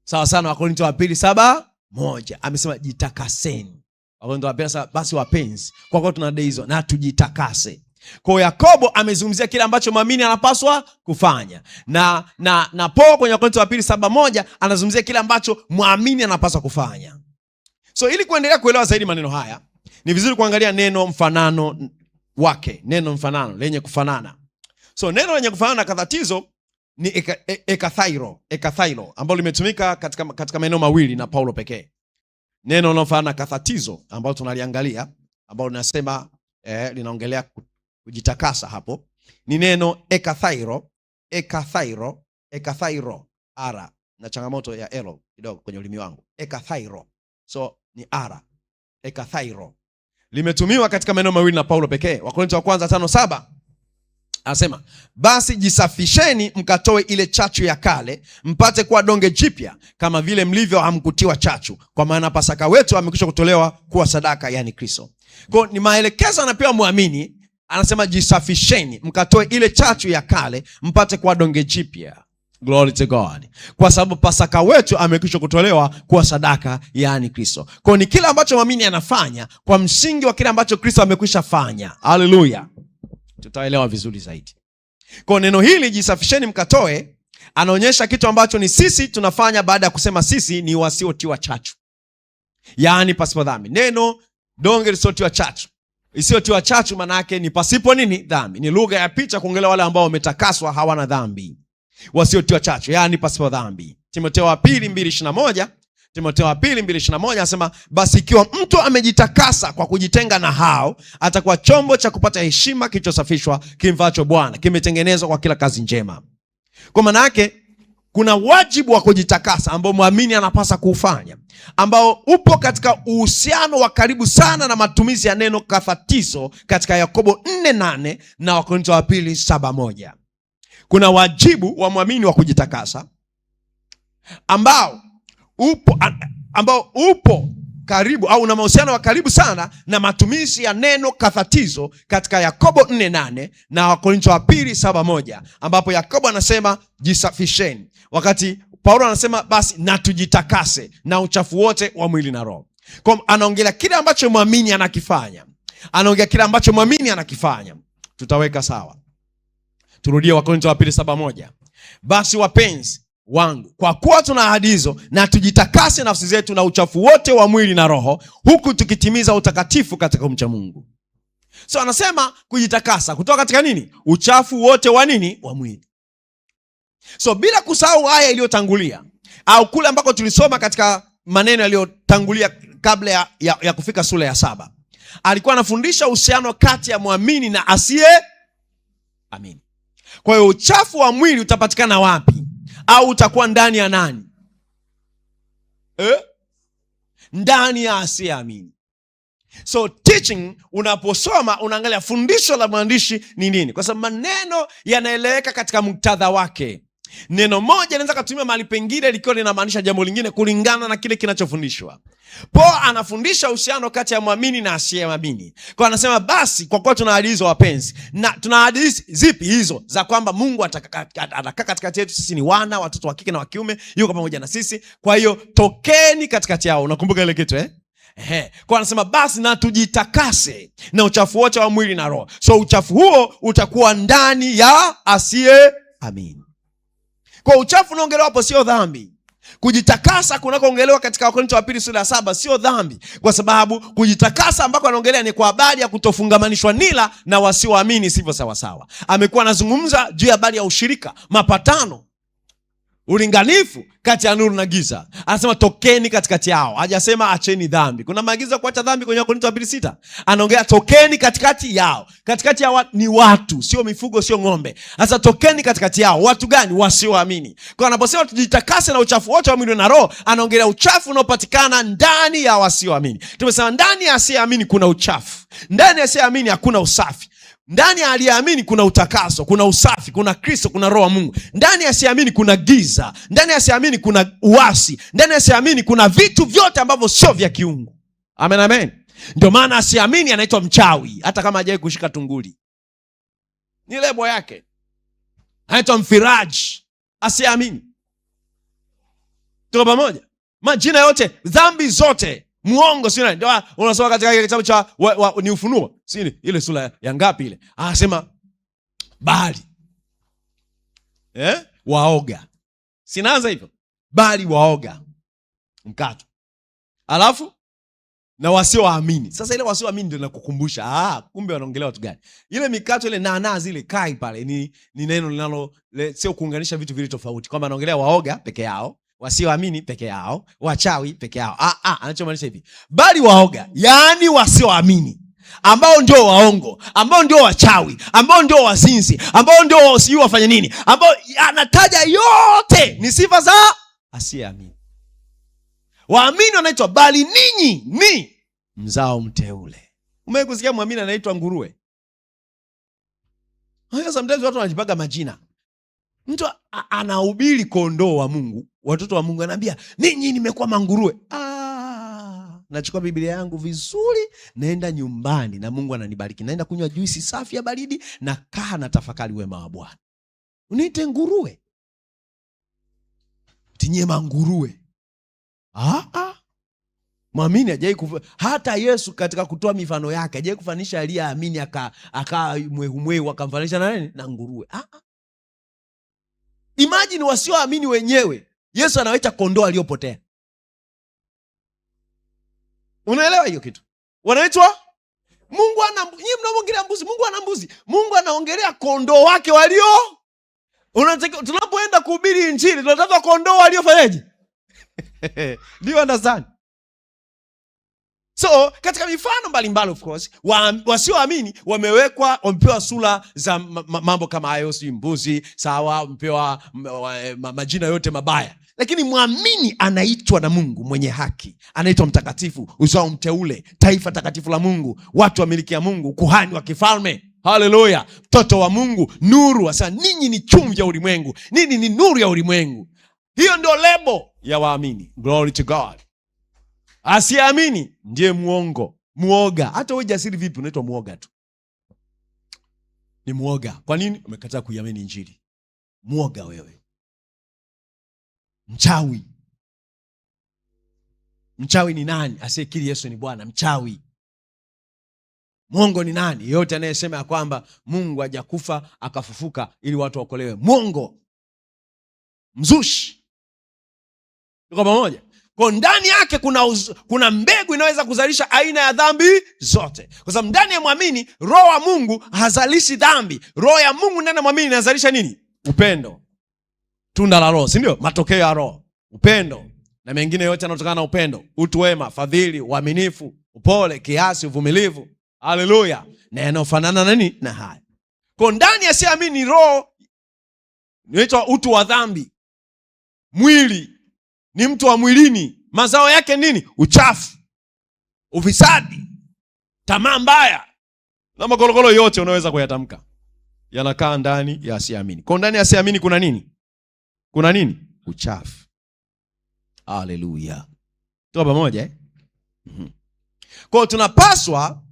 Sawa sana Wakorintho wa 2:7:1. Amesema jitakaseni. Wakorintho wa 2 basi wapenzi, kwa kuwa tunadai hizo na tujitakase. Kwa Yakobo amezungumzia kile ambacho muumini anapaswa kufanya. Na Paulo kwenye Wakorintho wa 2:7:1 anazungumzia kile ambacho muumini anapaswa kufanya. So ili kuendelea kuelewa zaidi maneno haya, ni vizuri kuangalia neno mfanano wake, neno mfanano lenye kufanana. So neno lenye kufanana katatizo ni ekathairo ambalo limetumika katika maeneo mawili na Paulo pekee. Neno linalofanana kathatizo ambalo tunaliangalia, ambalo linasema linaongelea kujitakasa, hapo ni neno ekathairo ara na changamoto ya elo kidogo kwenye ulimi wangu. Ekathairo, so ni ara. Ekathairo limetumiwa katika maeneo mawili na Paulo pekee. Wakorintho wa kwanza 5:7 anasema, basi jisafisheni mkatoe ile chachu ya kale, mpate kuwa donge jipya, kama vile mlivyo hamkutiwa chachu, kwa maana Pasaka wetu amekwisha kutolewa kuwa sadaka, yani Kristo. Kwa ni maelekezo anapewa muamini, anasema jisafisheni mkatoe ile chachu ya kale, mpate kuwa donge jipya. Glory to God. Kwa sababu Pasaka wetu amekwisha kutolewa kuwa sadaka, yani Kristo. Kwa ni kile ambacho muamini anafanya kwa msingi wa kile ambacho Kristo amekwisha fanya. Haleluya. Tutaelewa vizuri zaidi. Kwa neno hili jisafisheni mkatoe, anaonyesha kitu ambacho ni sisi tunafanya baada ya kusema sisi ni wasiotiwa chachu, yaani pasipo dhambi. Neno donge lisiotiwa chachu, isiotiwa chachu maana yake ni pasipo nini? Dhambi. Ni lugha ya picha kuongelea wale ambao wametakaswa, hawana dhambi. Wasiotiwa chachu, yaani pasipo dhambi. Timotheo wa 2:21 anasema, basi ikiwa mtu amejitakasa kwa kujitenga na hao, atakuwa chombo cha kupata heshima, kilichosafishwa, kimvacho Bwana, kimetengenezwa kwa kila kazi njema. Kwa maana yake kuna wajibu wa kujitakasa ambao muamini anapasa kuufanya, ambao upo katika uhusiano wa karibu sana na matumizi ya neno kathatizo katika Yakobo 4:8 na Wakorintho wa 2:7:1. Kuna wajibu wa muamini wa kujitakasa ambao upo karibu au na mahusiano wa karibu sana na matumizi ya neno kathatizo katika Yakobo 4:8 na Wakorintho wa 2:7:1, ambapo Yakobo anasema jisafisheni, wakati Paulo anasema basi na tujitakase na uchafu wote wa mwili na roho. Kwa anaongelea kile ambacho muamini anakifanya. Tutaweka sawa. Turudie Wakorintho wa 2:7:1. Basi wapenzi wangu, kwa kuwa tuna ahadi hizo, na tujitakase nafsi zetu na uchafu wote wa mwili na roho, huku tukitimiza utakatifu katika kumcha Mungu. So anasema kujitakasa kutoka katika nini? Uchafu wote wa nini? Wa mwili. So bila kusahau aya iliyotangulia au kule ambako tulisoma katika maneno yaliyotangulia kabla ya kufika sura ya 7, alikuwa anafundisha uhusiano kati ya muamini na asiye amini. Kwa hiyo uchafu wa mwili utapatikana wapi? Au utakuwa ndani ya nani? Ndani ya asiyeamini. So teaching, unaposoma unaangalia fundisho la mwandishi ni nini, kwa sababu maneno yanaeleweka katika muktadha wake. Neno moja linaweza kutumia mahali pengine likiwa linamaanisha jambo lingine kulingana na kile kinachofundishwa. Paulo anafundisha uhusiano kati ya muamini na asiyeamini. Kwa anasema basi kwa kuwa tuna ahadi hizo wapenzi. Na tuna ahadi zipi hizo? Za kwamba Mungu atakaa katikati yetu, sisi ni wana, watoto wa kike na wa kiume, yuko pamoja na sisi. Kwa hiyo tokeni katikati yao. Unakumbuka ile kitu Kwa anasema basi na tujitakase na uchafu wote wa mwili na roho. So uchafu huo utakuwa ndani ya asiyeamini. Kwa uchafu unaongelewa hapo sio dhambi. Kujitakasa kunakoongelewa katika Wakorintho wa 2:7 sio dhambi, kwa sababu kujitakasa ambako anaongelea ni kwa habari ya kutofungamanishwa nila na wasioamini, sivyo sawa sawa. Amekuwa anazungumza juu ya habari ya ushirika, mapatano. ulinganifu kati ya nuru na giza. Anasema tokeni katikati yao. Hajasema acheni dhambi. Kuna maagizo ya kuacha dhambi kwenye Wakorintho 2:6. Anaongea tokeni katikati yao. Katikati ya ni watu, sio mifugo, sio ng'ombe. Sasa tokeni katikati yao. Watu gani? Wasioamini. Kwa anaposema tujitakase na uchafu wote wa mwili na roho, anaongelea uchafu unaopatikana ndani ya wasioamini. Tumesema ndani ya asiyeamini kuna uchafu. Ndani ya asiyeamini hakuna usafi. Ndani ya aliyeamini kuna utakaso, kuna usafi, kuna Kristo, kuna roho wa Mungu. Ndani ya asiyeamini kuna giza. Ndani ya asiyeamini kuna uasi. Ndani ya asiyeamini kuna vitu vyote ambavyo sio vya kiungu. Amen, amen. Ndio maana asiyeamini anaitwa mchawi, hata kama hajawahi kushika tunguli. Ni lebo yake. Anaitwa mfiraji, asiyeamini. Tuko pamoja? Majina yote, dhambi zote, muongo, sio ndio? Unasoma katika kitabu cha ni Ufunuo, si ile sura ya ngapi ile? Anasema bali waoga. Sinaanza hivyo. Bali waoga mkato. Alafu na wasioamini. Sasa ile wasioamini ndio nakukumbusha, kumbe wanaongelea watu gani? Ile mikato ile na zile kai pale ni neno linalo sio kuunganisha vitu vile tofauti. Kwamba anaongelea waoga peke yao, wasioamini peke yao, wachawi peke yao. Anachomaanisha hivi. Bali waoga, yani wasioamini, ambao ndio waongo, ambao ndio wachawi, ambao ndio wazinzi, ambao ndio sijui wafanye nini, ambao anataja yote ni sifa za asiyeamini. Waamini wanaitwa bali ninyi ni mzao mteule. Umewahi kusikia muamini anaitwa nguruwe? Sometimes watu wanajipaga majina. Mtu anahubiri kondoo wa Mungu, watoto wa Mungu, anaambia ninyi nimekuwa manguruwe. Nachukua Biblia yangu vizuri, naenda nyumbani na Mungu ananibariki. Naenda kunywa juisi safi ya baridi na kaa na tafakari wema wa Bwana. Uniite nguruwe? Tinye manguruwe. Mwamini hajai hata Yesu katika kutoa mifano yake hajai kufanisha aliyeamini aka mwehu akamfanisha na nini? Na nguruwe. Imagine wasioamini wenyewe Yesu anawaita kondoo aliyopotea. Unaelewa hiyo kitu? Wanaitwa Mungu nyinyi mnaongelea mbuzi, Mungu ana mbuzi. Mungu anaongelea kondoo wake walio. Tunapoenda kuhubiri injili tunataka kondoo waliofanyaje? Do you understand? So katika mifano mbalimbali of course, wasioamini wamepewa sura za mambo kama hayo, si mbuzi, sawa, wamepewa majina yote mabaya. Lakini muamini anaitwa na Mungu mwenye haki, anaitwa mtakatifu, uzao mteule, taifa takatifu la Mungu, watu wa miliki ya Mungu, kuhani wa kifalme. Haleluya, mtoto wa Mungu, nuru. Sasa ninyi ni chumvi ya ulimwengu, ninyi ni nuru ya ulimwengu. Hiyo ndio lebo ya waamini. Glory to God. Asiamini ndiye muongo, muoga. Hata wewe jasiri vipi unaitwa muoga tu. Ni muoga. Kwa nini? Umekataa kuiamini injili. Muoga wewe. Mchawi. Mchawi ni nani? Asiyekiri Yesu ni Bwana. Mchawi. Mwongo ni nani? Yote anayesema ya kwamba Mungu hajakufa akafufuka ili watu waokolewe. Mwongo. Mzushi. Tuko pamoja? Kwa ndani yake kuna mbegu inaweza kuzalisha aina ya dhambi zote. Kwa sababu ndani ya muamini roho wa Mungu hazalishi dhambi. Roho ya Mungu ndani ya muamini inazalisha nini? Upendo. Tunda la Roho, si ndio? Matokeo ya Roho. Upendo. Na mengine yote yanayotokana na upendo. Utu wema, fadhili, uaminifu, upole, kiasi, uvumilivu. Haleluya. Na yanayofanana na nini? Na haya. Kwa ndani ya siamini roho inaitwa utu wa dhambi. Mwili ni mtu wa mwilini. Mazao yake nini? Uchafu, ufisadi, tamaa mbaya na magologolo yote unaweza kuyatamka yanakaa ndani ya asiamini. Kwa ndani ya asiamini kuna nini? Kuna nini? Uchafu. Haleluya. Tuko pamoja Kwa tunapaswa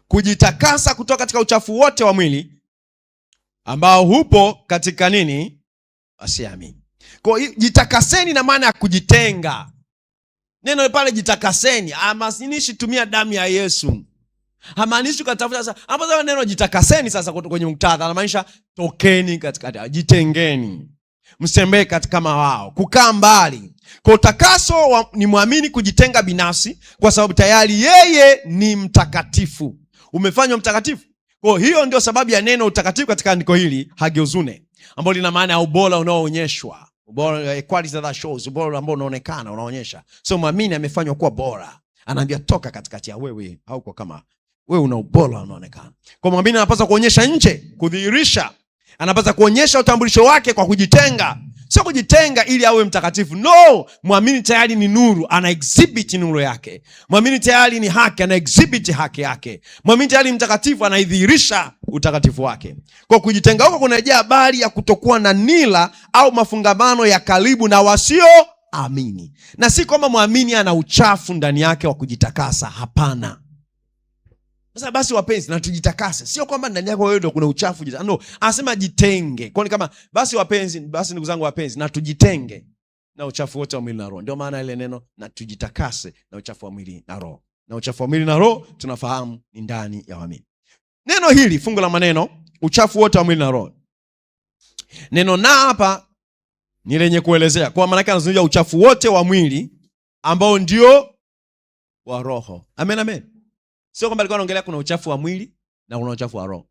kujitakasa kutoka katika uchafu wote wa mwili ambao hupo katika nini? Asiamini. Kwa jitakaseni na maana ya kujitenga. Neno pale jitakaseni hamaanishi tumia damu ya Yesu. Hamaanishi kutafuta sasa. Hapo neno jitakaseni sasa kwenye muktadha anamaanisha tokeni katika, jitengeni. Msembee kama wao, kukaa mbali. Kwa utakaso ni muamini kujitenga binafsi kwa sababu tayari yeye ni mtakatifu. Umefanywa mtakatifu. Kwa hiyo ndio sababu ya neno utakatifu katika andiko hili hagiozune, ambalo lina maana ya ubora unaoonyeshwa. Ubora, quality that shows, ubora ambao unaonekana, unaonyesha. So muamini amefanywa kuwa bora. Anaambia toka katikati ya wewe, hauko kama wewe, una ubora unaonekana. Kwa muamini anapaswa kuonyesha nje, kudhihirisha. Anapaswa kuonyesha utambulisho wake kwa kujitenga. Sio kujitenga ili awe mtakatifu. No, muamini tayari ni nuru, ana exhibit nuru yake. Muamini tayari ni haki, ana exhibit haki yake. Muamini tayari mtakatifu, anaidhihirisha utakatifu wake. Kwa kujitenga huko kunajaa habari ya kutokuwa na nila au mafungamano ya karibu na wasio amini. Na si kwamba muamini ana uchafu ndani yake wa kujitakasa, hapana. Sasa basi wapenzi, na tujitakase. Sio kwamba ndani yako wewe ndio kuna uchafu. No, anasema jitenge. Kwa ni kama basi wapenzi, basi ndugu zangu wapenzi, na tujitenge na uchafu wote wa mwili na roho. Ndio maana ile neno na tujitakase na uchafu wa mwili na roho. Na uchafu wa mwili na roho tunafahamu ni ndani ya waamini. Neno hili, fungu la maneno, uchafu wote wa mwili na roho. Neno na hapa ni lenye kuelezea. Kwa maana yake anazungumzia uchafu wote wa mwili ambao ndio wa roho. Amen, amen. Sio kwamba alikuwa anaongelea kuna uchafu wa mwili na kuna uchafu wa roho.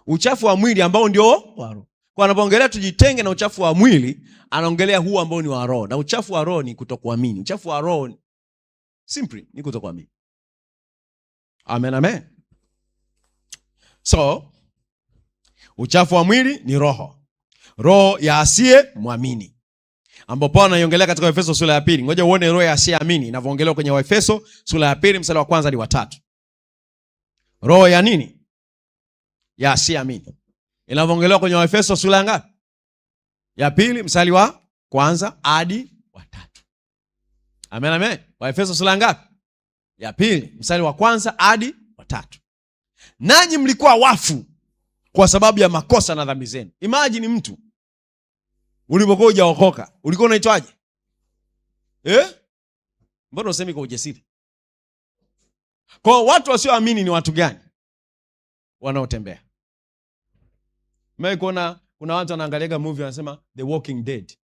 Uchafu wa mwili ambao ndio wa roho. Kwa anapoongelea tujitenge na uchafu wa mwili, anaongelea huu ambao ni wa roho. Na uchafu wa roho ni kutokuamini. Uchafu wa roho simply ni kutokuamini. Amen, amen. So, uchafu wa mwili ni roho. Roho ya asiye muamini. Ambapo Paulo anaiongelea katika Efeso sura ya 2. Ngoja uone roho ya asiye amini inavyoongelewa kwenye Efeso sura ya 2 mstari wa 1 hadi wa 3. Roho ya nini? Ya asiye amini. Inavyoongelewa kwenye Efeso sura ya ngapi? Ya 2 mstari wa 1 hadi wa 3. Amen, amen. Efeso sura ya ngapi? Ya 2 mstari wa 1 hadi wa 3. Nanyi mlikuwa wafu kwa sababu ya makosa na dhambi zenu. Imagine mtu ulipokuwa hujaokoka, ulikuwa unaitwaje? Mbona usemi kwa ujasiri? Kwa watu wasioamini ni watu gani wanaotembea? Mimi kuna watu wanaangalia movie wanasema The Walking Dead.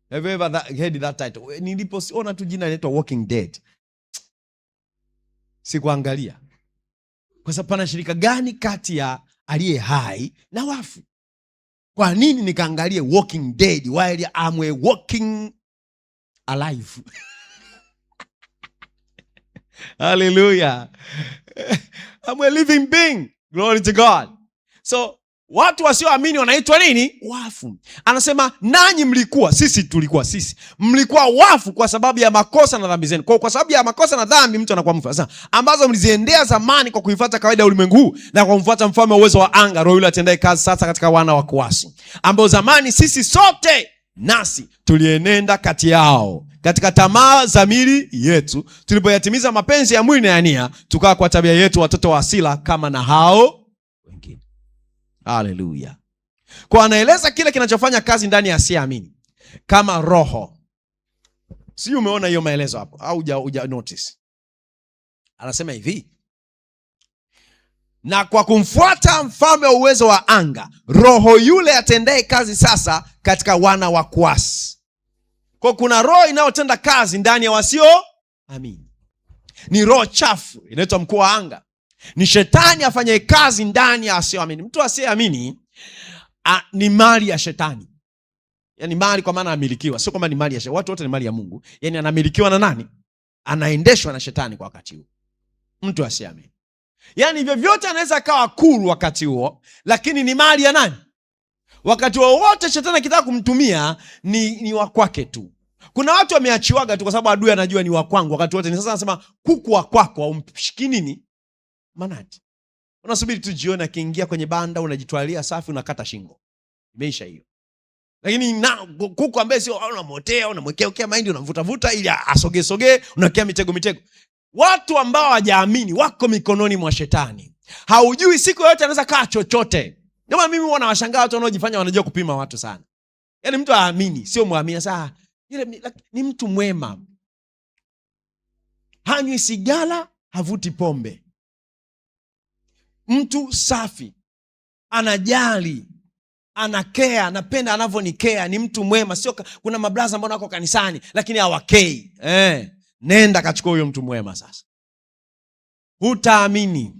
Have you ever heard that title? Nilipoona tu jina linaitwa Walking Dead, sikuangalia. Kwa sababu pana shirika gani kati ya aliye hai na wafu? Kwa nini nikaangalie Walking Dead while I'm a walking alive? Hallelujah. I'm a living being. Glory to God. So, watu wasioamini wanaitwa nini? Wafu. Anasema nanyi mlikuwa, sisi mlikuwa wafu kwa sababu ya makosa na dhambi zenu. Kwa sababu ya makosa na dhambi mtu anakuwa mfu. Sasa ambazo mliziendea zamani kwa kuifuata kawaida ya ulimwengu huu na kwa kumfuata mfalme wa uwezo wa anga, roho yule atendaye kazi sasa katika wana wa kuasi, ambao zamani sisi sote nasi tulienenda kati yao katika tamaa za miili yetu, tulipoyatimiza mapenzi ya mwili na ya nia, tukawa kwa tabia yetu watoto wa hasira kama na hao wengine. Hallelujah. Kwa anaeleza kile kinachofanya kazi ndani ya asiyeamini kama roho. Si umeona hiyo maelezo hapo au uja notice? Anasema hivi: na kwa kumfuata mfalme wa uwezo wa anga, roho yule atendaye kazi sasa katika wana wa kuasi. Kwa kuna roho inayotenda kazi ndani ya wasio amini. Ni roho chafu inaitwa mkuu wa anga. Ni shetani afanye kazi ndani ya asiyeamini. Mtu asiyeamini ni mali ya shetani. Yaani mali kwa maana amilikiwa, sio kwamba ni mali ya shetani. Watu wote ni mali ya Mungu. Yaani anamilikiwa na nani? Anaendeshwa na shetani kwa wakati huo. Mtu asiyeamini. Yaani hivyo vyote anaweza akawa kuru wakati huo, lakini ni mali ya nani? Wakati wote shetani akitaka kumtumia ni wa kwake tu. Kuna watu wameachiwaga tu kwa sababu adui anajua ni wa kwangu wakati wote. Ni sasa anasema kuku wa kwako au mshiki nini? Manati. Unasubiri tu jioni akiingia kwenye banda, unajitwalia safi, unakata shingo. Imeisha hiyo. Lakini kuku ambaye sio unamotea, unamwekea mahindi, unamvuta ili asogee, unawekea mitego. Watu ambao hawajaamini wako mikononi mwa shetani. Haujui siku yote anaweza kaa chochote. Ndio maana mimi huwa nawashangaa watu wanaojifanya wanajua kupima watu sana. Yaani mtu aamini, sio muamini. Sasa yule ni mtu mwema. Hanywi sigara, havuti pombe. Mtu safi, anajali, anakea, anapenda anavyonikea, ni mtu mwema. Sio kuna mablaza ambao wako kanisani lakini hawakei. Nenda kachukua huyo mtu mwema sasa. Hutaamini.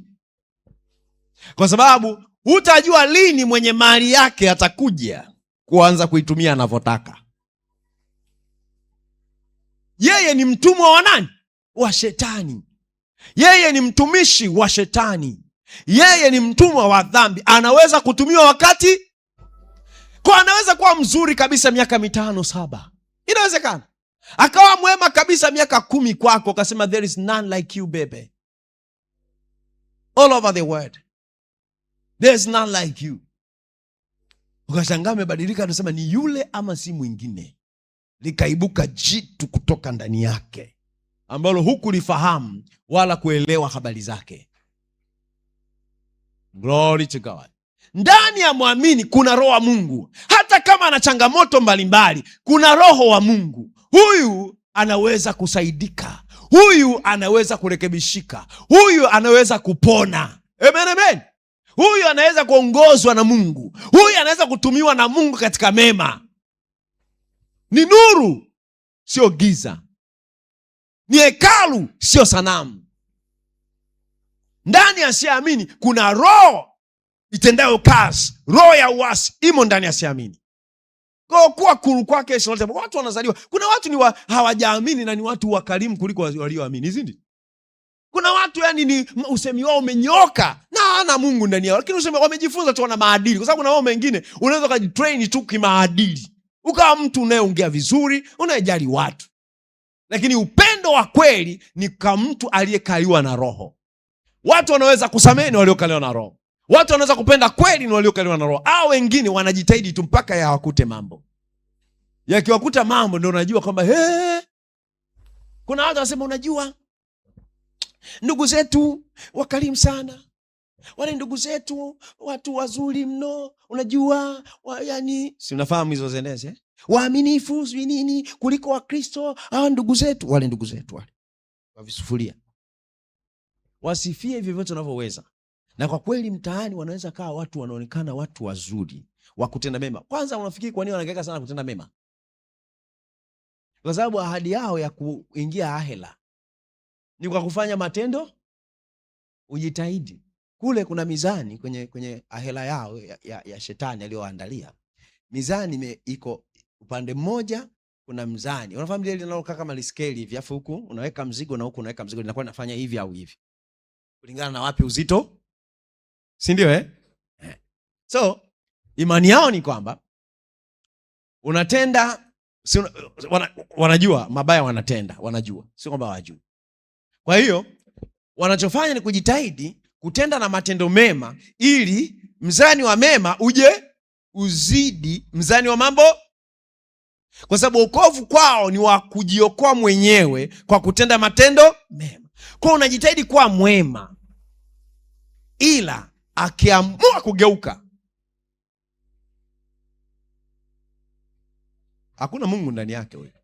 Kwa sababu hutajua lini mwenye mali yake atakuja. kuanza kuitumia anavyotaka. Yeye ni mtumwa wa nani? Wa Shetani. Yeye ni mtumishi wa Shetani. Yeye ni mtumwa wa dhambi. Anaweza kutumiwa wakati kwa, anaweza kuwa mzuri kabisa miaka 5, 7. Inawezekana. Akawa mwema kabisa miaka 10 kwako, akasema there is none like you baby. All over the world. There is none like you. Ukashangaa amebadilika, anasema ni yule ama si mwingine. Likaibuka jitu kutoka ndani yake ambalo hukulifahamu wala kuelewa habari zake. Glory to God. Ndani ya mwamini kuna roho wa Mungu. Hata kama ana changamoto mbalimbali, kuna roho wa Mungu. Huyu anaweza kusaidika. Huyu anaweza kurekebishika. Huyu anaweza kupona. Amen, amen. Huyu anaweza kuongozwa na Mungu. Huyu anaweza kutumiwa na Mungu katika mema. Ni nuru, sio giza. Ni hekalu, sio sanamu. Ndani ya asiyeamini kuna roho itendayo kazi, roho ya uasi imo ndani ya asiyeamini. Kwa kuwa kuru kwake watu wanazaliwa. Kuna watu ni hawajaamini na ni watu wakarimu kuliko walioamini, si? Kuna watu yani ni usemi wao umenyoka na ana Mungu ndani yao, lakini usemi wamejifunza tu wana maadili. Kwa sababu kuna wao mengine unaweza kujitrain tu kimaadili, ukawa mtu unayeongea vizuri, unayejali watu. Lakini upendo wa kweli ni kama mtu aliyekaliwa na roho. Watu wanaweza kusamehe ni waliokaliwa na roho. Watu wanaweza kupenda kweli ni waliokaliwa na roho. Hao wengine wanajitahidi tu mpaka yawakute mambo. Yakiwakuta mambo ndio unajua kwamba kuna watu wanasema unajua ndugu zetu wakarimu sana. Wale ndugu zetu watu wazuri mno. Unajua yani si unafahamu hizo zeneze? Waaminifu sio nini kuliko Wakristo. Hao ndugu zetu, wale ndugu zetu wale. Wa visufuria. Wasifie hivyo vyote wanavyoweza. Na kwa kweli mtaani wanaweza kaa watu wanaonekana watu wazuri wa kutenda mema. Kwanza unafikiri kwa nini wanahangaika sana kutenda mema? Kwa sababu ahadi yao ya kuingia ahela ni kwa kufanya matendo. Ujitahidi. Kule kuna mizani kwenye ahela yao ya Shetani aliyoandalia. Mizani iko upande mmoja, kuna mzani. Unafahamu ile linalokaa kama liskeli hivi, afu huku unaweka mzigo na huku unaweka mzigo, linakuwa linafanya hivi au hivi. Kulingana na wapi uzito? Si ndio So, imani yao ni kwamba unatenda wanajua mabaya wanatenda, wanajua. Sio kwamba hawajui. Kwa hiyo wanachofanya ni kujitahidi kutenda na matendo mema ili mzani wa mema uje uzidi mzani wa mambo. Kwa sababu wokovu kwao ni wa kujiokoa mwenyewe kwa kutenda matendo mema. Kwa unajitahidi kuwa mwema, ila akiamua kugeuka hakuna Mungu ndani yake wewe.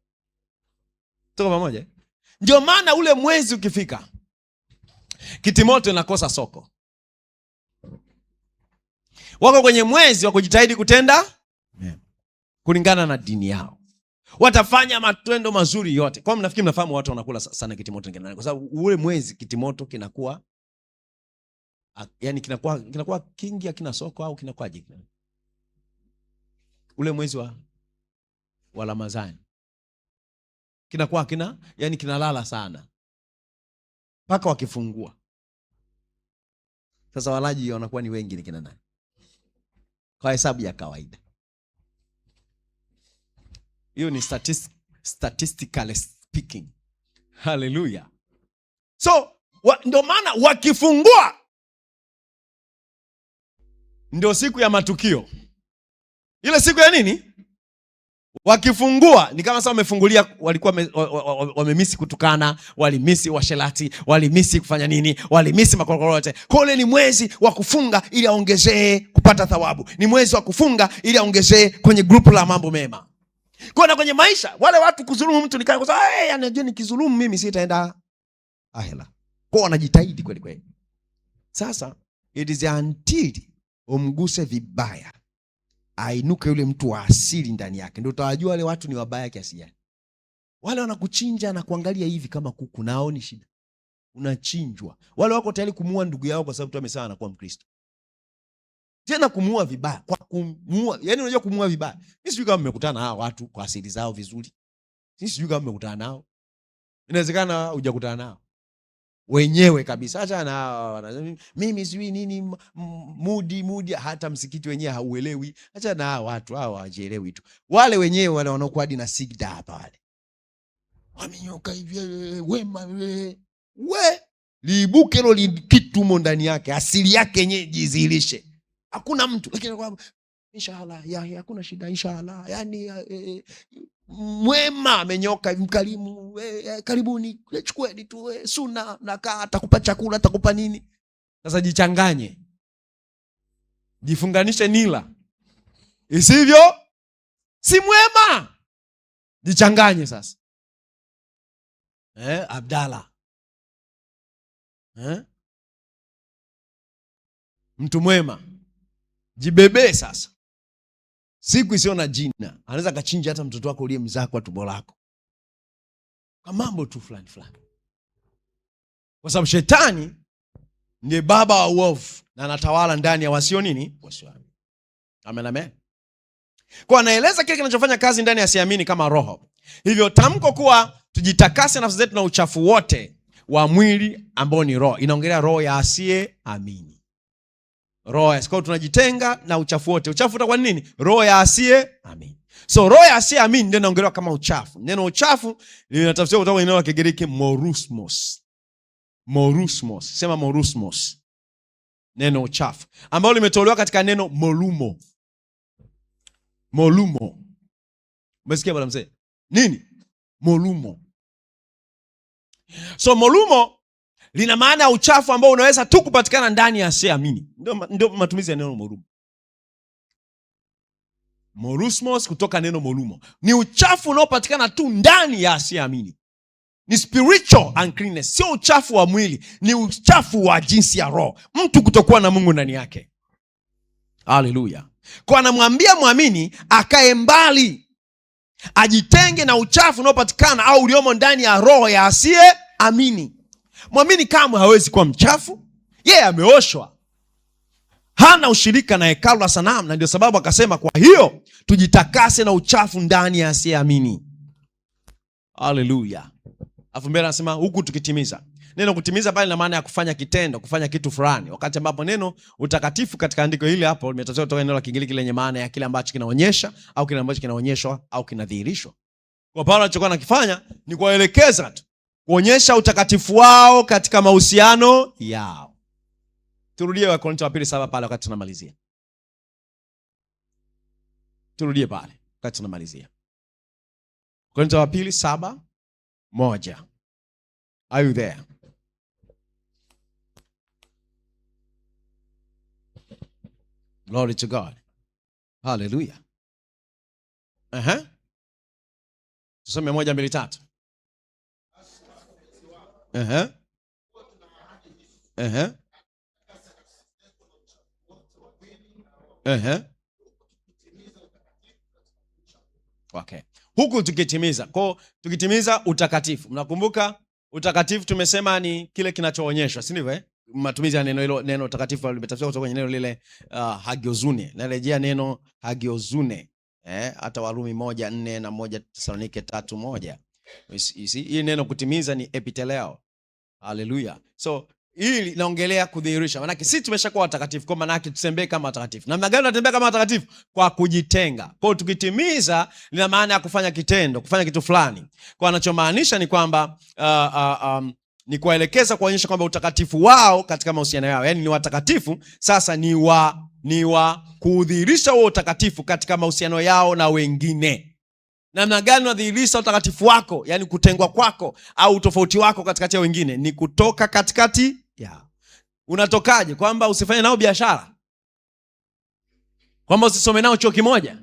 Tuko pamoja? Ndio maana ule mwezi ukifika kitimoto inakosa soko. Wako kwenye mwezi wa kujitahidi kutenda kulingana na dini yao. Watafanya matendo mazuri yote. Kwa mnafikiri mnafahamu watu wanakula sana kitimoto ngine? Kwa sababu ule mwezi kitimoto kinakuwa yani kinakuwa kingi, hakina soko au kinakuwaje? Ule mwezi wa Ramadhani kinakuwa yani kinalala sana mpaka wakifungua. Sasa walaji wanakuwa ni wengi, ni kina nani? Kwa hesabu ya kawaida. Hiyo ni statistically speaking. Hallelujah. So ndio maana wakifungua ndio siku ya matukio. Ile siku ya nini? Wakifungua ni kama sasa wamefungulia, walikuwa wamemisi kutukana, walimisi washelati, walimisi kufanya nini, walimisi makorokoro yote. Kole ni mwezi wa kufunga ili aongezee kupata thawabu. Ni mwezi wa kufunga ili aongezee kwenye grupu la mambo mema. Kwa kwenye maisha wale watu kudhulumu mtu nikana kwa sababu anajua nikidhulumu mimi sitaenda ahela. Kwa wanajitahidi kweli kweli. Sasa it is until umguse vibaya, ainuke yule mtu wa asili ndani yake, ndio utajua wale watu ni wabaya kiasi gani. Wale wanakuchinja na kuangalia hivi kama kuku, nao ni shida. Unachinjwa. Wale wako tayari kumuua ndugu yao kwa sababu tu amesema anakuwa Mkristo. Tena kumuua vibaya, kwa kumuua. Yaani unajua kumuua vibaya. Mimi sijui kama mmekutana na hao watu kwa asili zao vizuri. Mimi sijui kama mmekutana nao. Inawezekana hujakutana nao. Wenyewe kabisa. Acha na mimi sijui nini mudi hata msikiti wenyewe hauelewi. Acha na hao watu hao hawajielewi tu. Wale wenyewe wale wanaokuwa hadi na sigda hapa wale. Wamenyoka hivi wema liibuke hilo kitu mo ndani yake, asili yake yenyewe jizilishe. Hakuna mtu lakini kwa inshallah hakuna shida inshallah. Yani mwema amenyoka mkarimu, karibuni chukueni tu suna nakaa, atakupa chakula, atakupa nini. Sasa jichanganye, jifunganishe nila, isivyo si mwema. Jichanganye sasa. Abdalla mtu mwema, jibebe sasa. Siku isiyo na jina anaweza kachinja hata mtoto wako uliyemzaa kwa tumbo lako, kwa mambo tu fulani fulani, kwa sababu shetani ndiye baba wa uovu na anatawala ndani ya wasio nini, wasioamini. Amen, amen. Kwa anaeleza kile kinachofanya kazi ndani ya asiamini kama roho. Hivyo tamko kuwa tujitakase nafsi zetu na uchafu wote wa mwili ambao ni roho, inaongelea roho ya asiyeamini. Roho ya sikao tunajitenga na uchafu wote. Uchafu utakuwa nini? Roho ya asiyeamini. So roho ya asiyeamini ndio inaongelewa kama uchafu. Neno uchafu linatafsiriwa kutoka neno la Kigiriki morusmos. Morusmos, sema morusmos. Neno uchafu ambalo limetolewa katika neno molumo. Molumo. Umesikia bwana mzee? Nini? Molumo. So molumo lina maana ya uchafu ambao unaweza tu kupatikana ndani ya asiyeamini. Ndio matumizi ya neno molumo. Morusmos kutoka neno molumo. Ni uchafu unaopatikana tu ndani ya asiyeamini. Ni spiritual uncleanness, sio uchafu wa mwili, ni uchafu wa jinsi ya roho. Mtu kutokuwa na Mungu ndani yake. Haleluya. Kwa anamwambia muamini akae mbali, ajitenge na uchafu unaopatikana au uliomo ndani ya roho ya asiyeamini. Muamini kamwe hawezi kuwa mchafu. Yeye ameoshwa, hana ushirika na hekalu la sanamu, na ndio sababu akasema kwa hiyo tujitakase na uchafu ndani ya asiyeamini. Haleluya. Afu mbele anasema huku tukitimiza. Neno kutimiza pale na maana ya kufanya kitendo, kufanya kitu fulani. Wakati ambapo neno utakatifu katika andiko hili hapo limetafsiriwa kutoka neno la Kigiriki lenye maana ya kile ambacho kinaonyesha au kile ambacho kinaonyeshwa au kinadhihirishwa. Kwa Paulo alichokuwa anakifanya ni kuwaelekeza tu, kuonyesha utakatifu wao katika mahusiano yao. Turudie Wakorintho wa pili 7 pale wakati tunamalizia. Turudie pale wakati tunamalizia. Wakorintho wa pili 7:1. Are you there? Glory to God. Hallelujah. Tusome 1, 2, 3. Okay. Huku tukitimiza. Kwa tukitimiza utakatifu. Mnakumbuka utakatifu tumesema ni kile kinachoonyeshwa, si ndivyo? Matumizi ya neno hilo, neno utakatifu limetafsiriwa kutoka kwenye neno lile hagiozune. Narejea neno hagiozune. Hata Warumi 1:4 na 1 Thesalonike 3:1. Hii neno kutimiza ni epiteleo. Hallelujah. So hii linaongelea kudhihirisha. Maana sisi tumeshakuwa watakatifu, kwa maana tutembee kama watakatifu. Namna gani tunatembea kama watakatifu? Kwa kujitenga. Kwa hiyo tukitimiza lina maana ya kufanya kitendo, kufanya kitu fulani. Kwa anachomaanisha ni kwamba ni kuelekeza, kuonyesha kwamba utakatifu wao katika mahusiano yao. Yaani ni watakatifu, sasa ni wa kudhihirisha huo utakatifu katika mahusiano yao na wengine. Namna gani unadhihirisha utakatifu wako? Yaani kutengwa kwako au tofauti wako katikati ya wengine ni kutoka katikati yao. Unatokaje? Kwamba usifanye nao biashara, kwamba usisome nao chuo kimoja,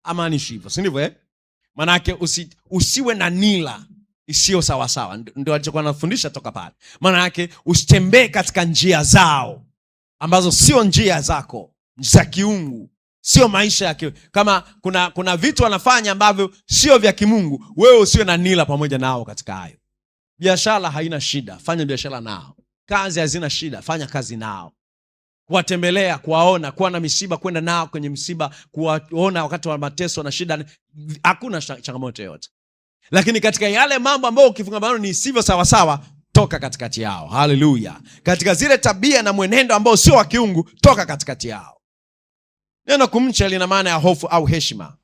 ama ni hivyo, si ndivyo? Maana yake usiwe na nila isiyo sawa sawa. Ndio alichokuwa anafundisha toka pale. Maana yake usitembee katika njia zao ambazo sio njia zako za kiungu, sio maisha yake. Kama kuna vitu wanafanya ambavyo sio vya kimungu, wewe usiwe na nila pamoja nao katika hayo. Biashara haina shida, fanya biashara nao. Kazi hazina shida, fanya kazi nao. kuwatembelea, kuwaona, kuwa na misiba, kwenda nao kwenye msiba, kuwaona wakati wa mateso na shida. Hakuna changamoto yoyote. Lakini katika yale mambo ambayo ukifungamana ni sivyo sawasawa, toka katikati yao. Haleluya. Katika zile tabia na mwenendo ambao sio wa kiungu, toka katikati yao. Neno kumcha lina maana ya hofu au heshima.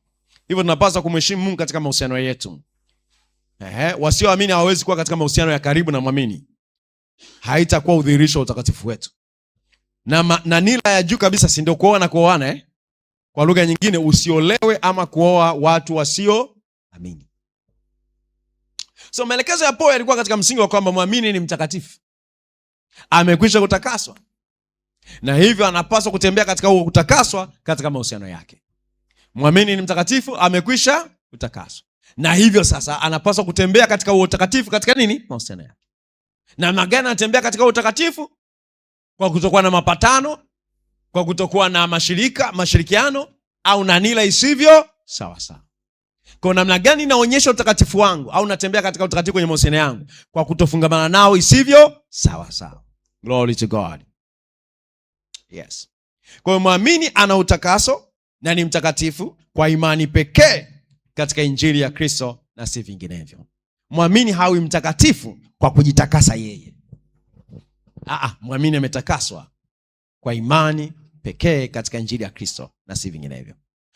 Hivyo tunapaswa kumheshimu Mungu katika mahusiano yetu. Wasioamini hawawezi kuwa katika mahusiano ya karibu na mwamini. Haitakuwa udhihirisho wa utakatifu wetu. Na nila ya juu kabisa si ndio kuoa na kuoana Kwa lugha nyingine, usiolewe ama kuoa watu wasioamini. So maelekezo ya Paulo yalikuwa katika msingi wa kwamba mwamini ni mtakatifu. Amekwisha kutakaswa. Na hivyo anapaswa kutembea katika huo kutakaswa katika mahusiano yake. Mwamini ni mtakatifu, amekwisha kutakaswa. Na hivyo sasa anapaswa kutembea katika huo utakatifu katika nini? Mahusiano yake. Na magana anatembea katika utakatifu kwa kutokuwa na mapatano, kwa kutokuwa na mashirikiano au na nila isivyo sawa sawa. Kwa namna gani naonyesha utakatifu wangu au natembea katika utakatifu kwenye mahusiano yangu? Kwa kutofungamana nao isivyo sawa sawa. Glory to God. Yes. Kwa mwamini ana utakaso na ni mtakatifu kwa imani pekee katika injili ya Kristo na si vinginevyo. Mwamini hawi mtakatifu kwa kujitakasa yeye. Mwamini ametakaswa kwa imani pekee katika injili ya Kristo na si vinginevyo.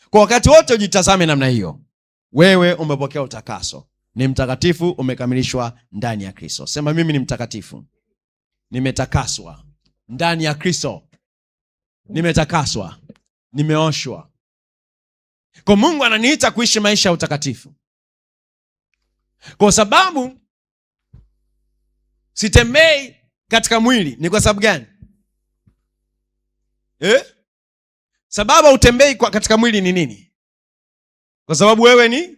Kwa wakati wote ujitazame namna hiyo. Wewe umepokea utakaso. Ni mtakatifu, umekamilishwa ndani ya Kristo. Sema, mimi ni mtakatifu. Nimetakaswa ndani ya Kristo. Nimetakaswa. Nimeoshwa. Kwa Mungu ananiita kuishi maisha ya utakatifu. Kwa sababu sitembei katika mwili. Ni kwa sababu gani? Sababu utembei katika mwili ni nini? Kwa sababu wewe ni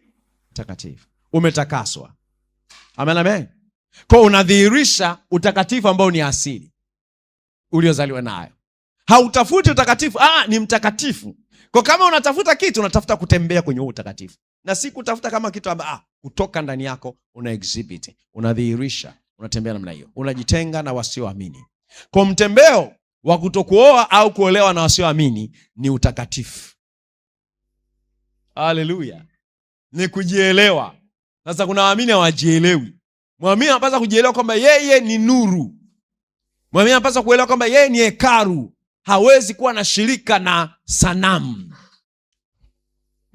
mtakatifu. Umetakaswa. Amen, amen. Kwa unadhihirisha utakatifu ambao ni asili uliozaliwa nayo. Hautafuti utakatifu. Ni mtakatifu. Kwa kama unatafuta kitu, unatafuta kutembea kwenye utakatifu. Na si kutafuta kama kitu kutoka ndani yako una exhibit, unadhihirisha, unatembea namna hiyo. Unajitenga na wasioamini. Kwa mtembeo wa kutokuoa au kuolewa na wasioamini ni utakatifu. Haleluya. Ni kujielewa. Sasa kuna waamini hawajielewi. Mwamini anapaswa kujielewa kwamba yeye ni nuru. Mwamini anapaswa kuelewa kwamba yeye ni hekalu. Hawezi kuwa na shirika na sanamu.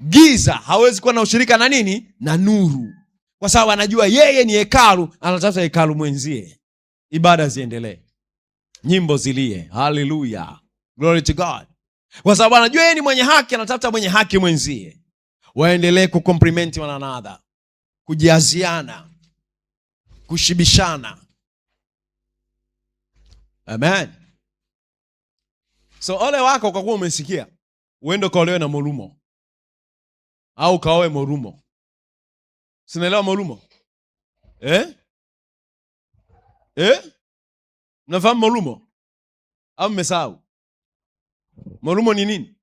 Giza hawezi kuwa na ushirika na nini? Na nuru. Kwa sababu anajua yeye ni hekalu, anatafuta hekalu mwenzie. Ibada ziendelee. Nyimbo zilie. Hallelujah. Glory to God. Kwa sababu anajua yeye ni mwenye haki, anatafuta mwenye haki mwenzie. Waendelee kucomplimenti one another. Kujiaziana. Kushibishana. Amen. So ole wako kwa kuwa umesikia. Uende kaolewe na Morumo. Au kaoe Morumo. Sinaelewa Morumo? Mnafahamu Morumo? Au mmesahau? Morumo ni nini?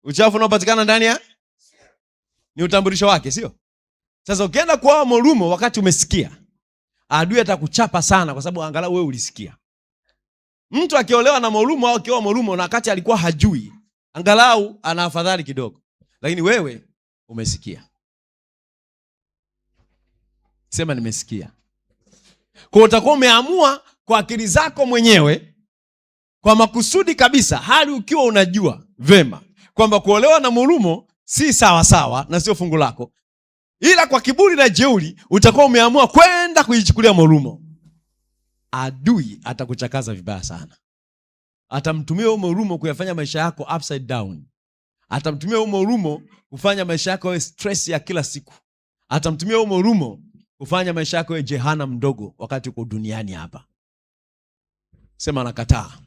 Uchafu unaopatikana ndani ya? Ni utambulisho wake, sio? Sasa ukienda kuoa Morumo wakati umesikia, adui atakuchapa sana kwa sababu angalau wewe ulisikia. Mtu akiolewa na Morumo au akioa Morumo na wakati alikuwa hajui, angalau ana afadhali kidogo. Lakini wewe umesikia. Sema nimesikia. Kwa utakuwa umeamua kwa akili zako mwenyewe, kwa makusudi kabisa, hali ukiwa unajua vema kwamba kuolewa na Morumo si sawa sawa na sio fungu lako. Ila kwa kiburi na jeuri utakuwa umeamua kwenda kujichukulia Morumo. Adui atakuchakaza vibaya sana. Atamtumia huyo Morumo kuyafanya maisha yako upside down. Atamtumia huyo Morumo kufanya maisha yako yawe stress ya kila siku. Atamtumia huyo Morumo kufanya maisha yako yawe jehanamu mdogo wakati uko duniani hapa. Sema nakataa.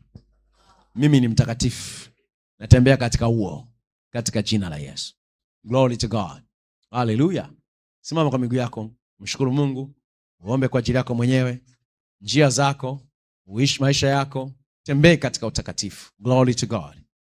Mimi ni mtakatifu. Natembea katika huo, katika jina la Yesu. Glory to God. Hallelujah. Simama kwa miguu yako, mshukuru Mungu, uombe kwa ajili yako mwenyewe, njia zako, uishi maisha yako, tembee katika utakatifu. Glory to God.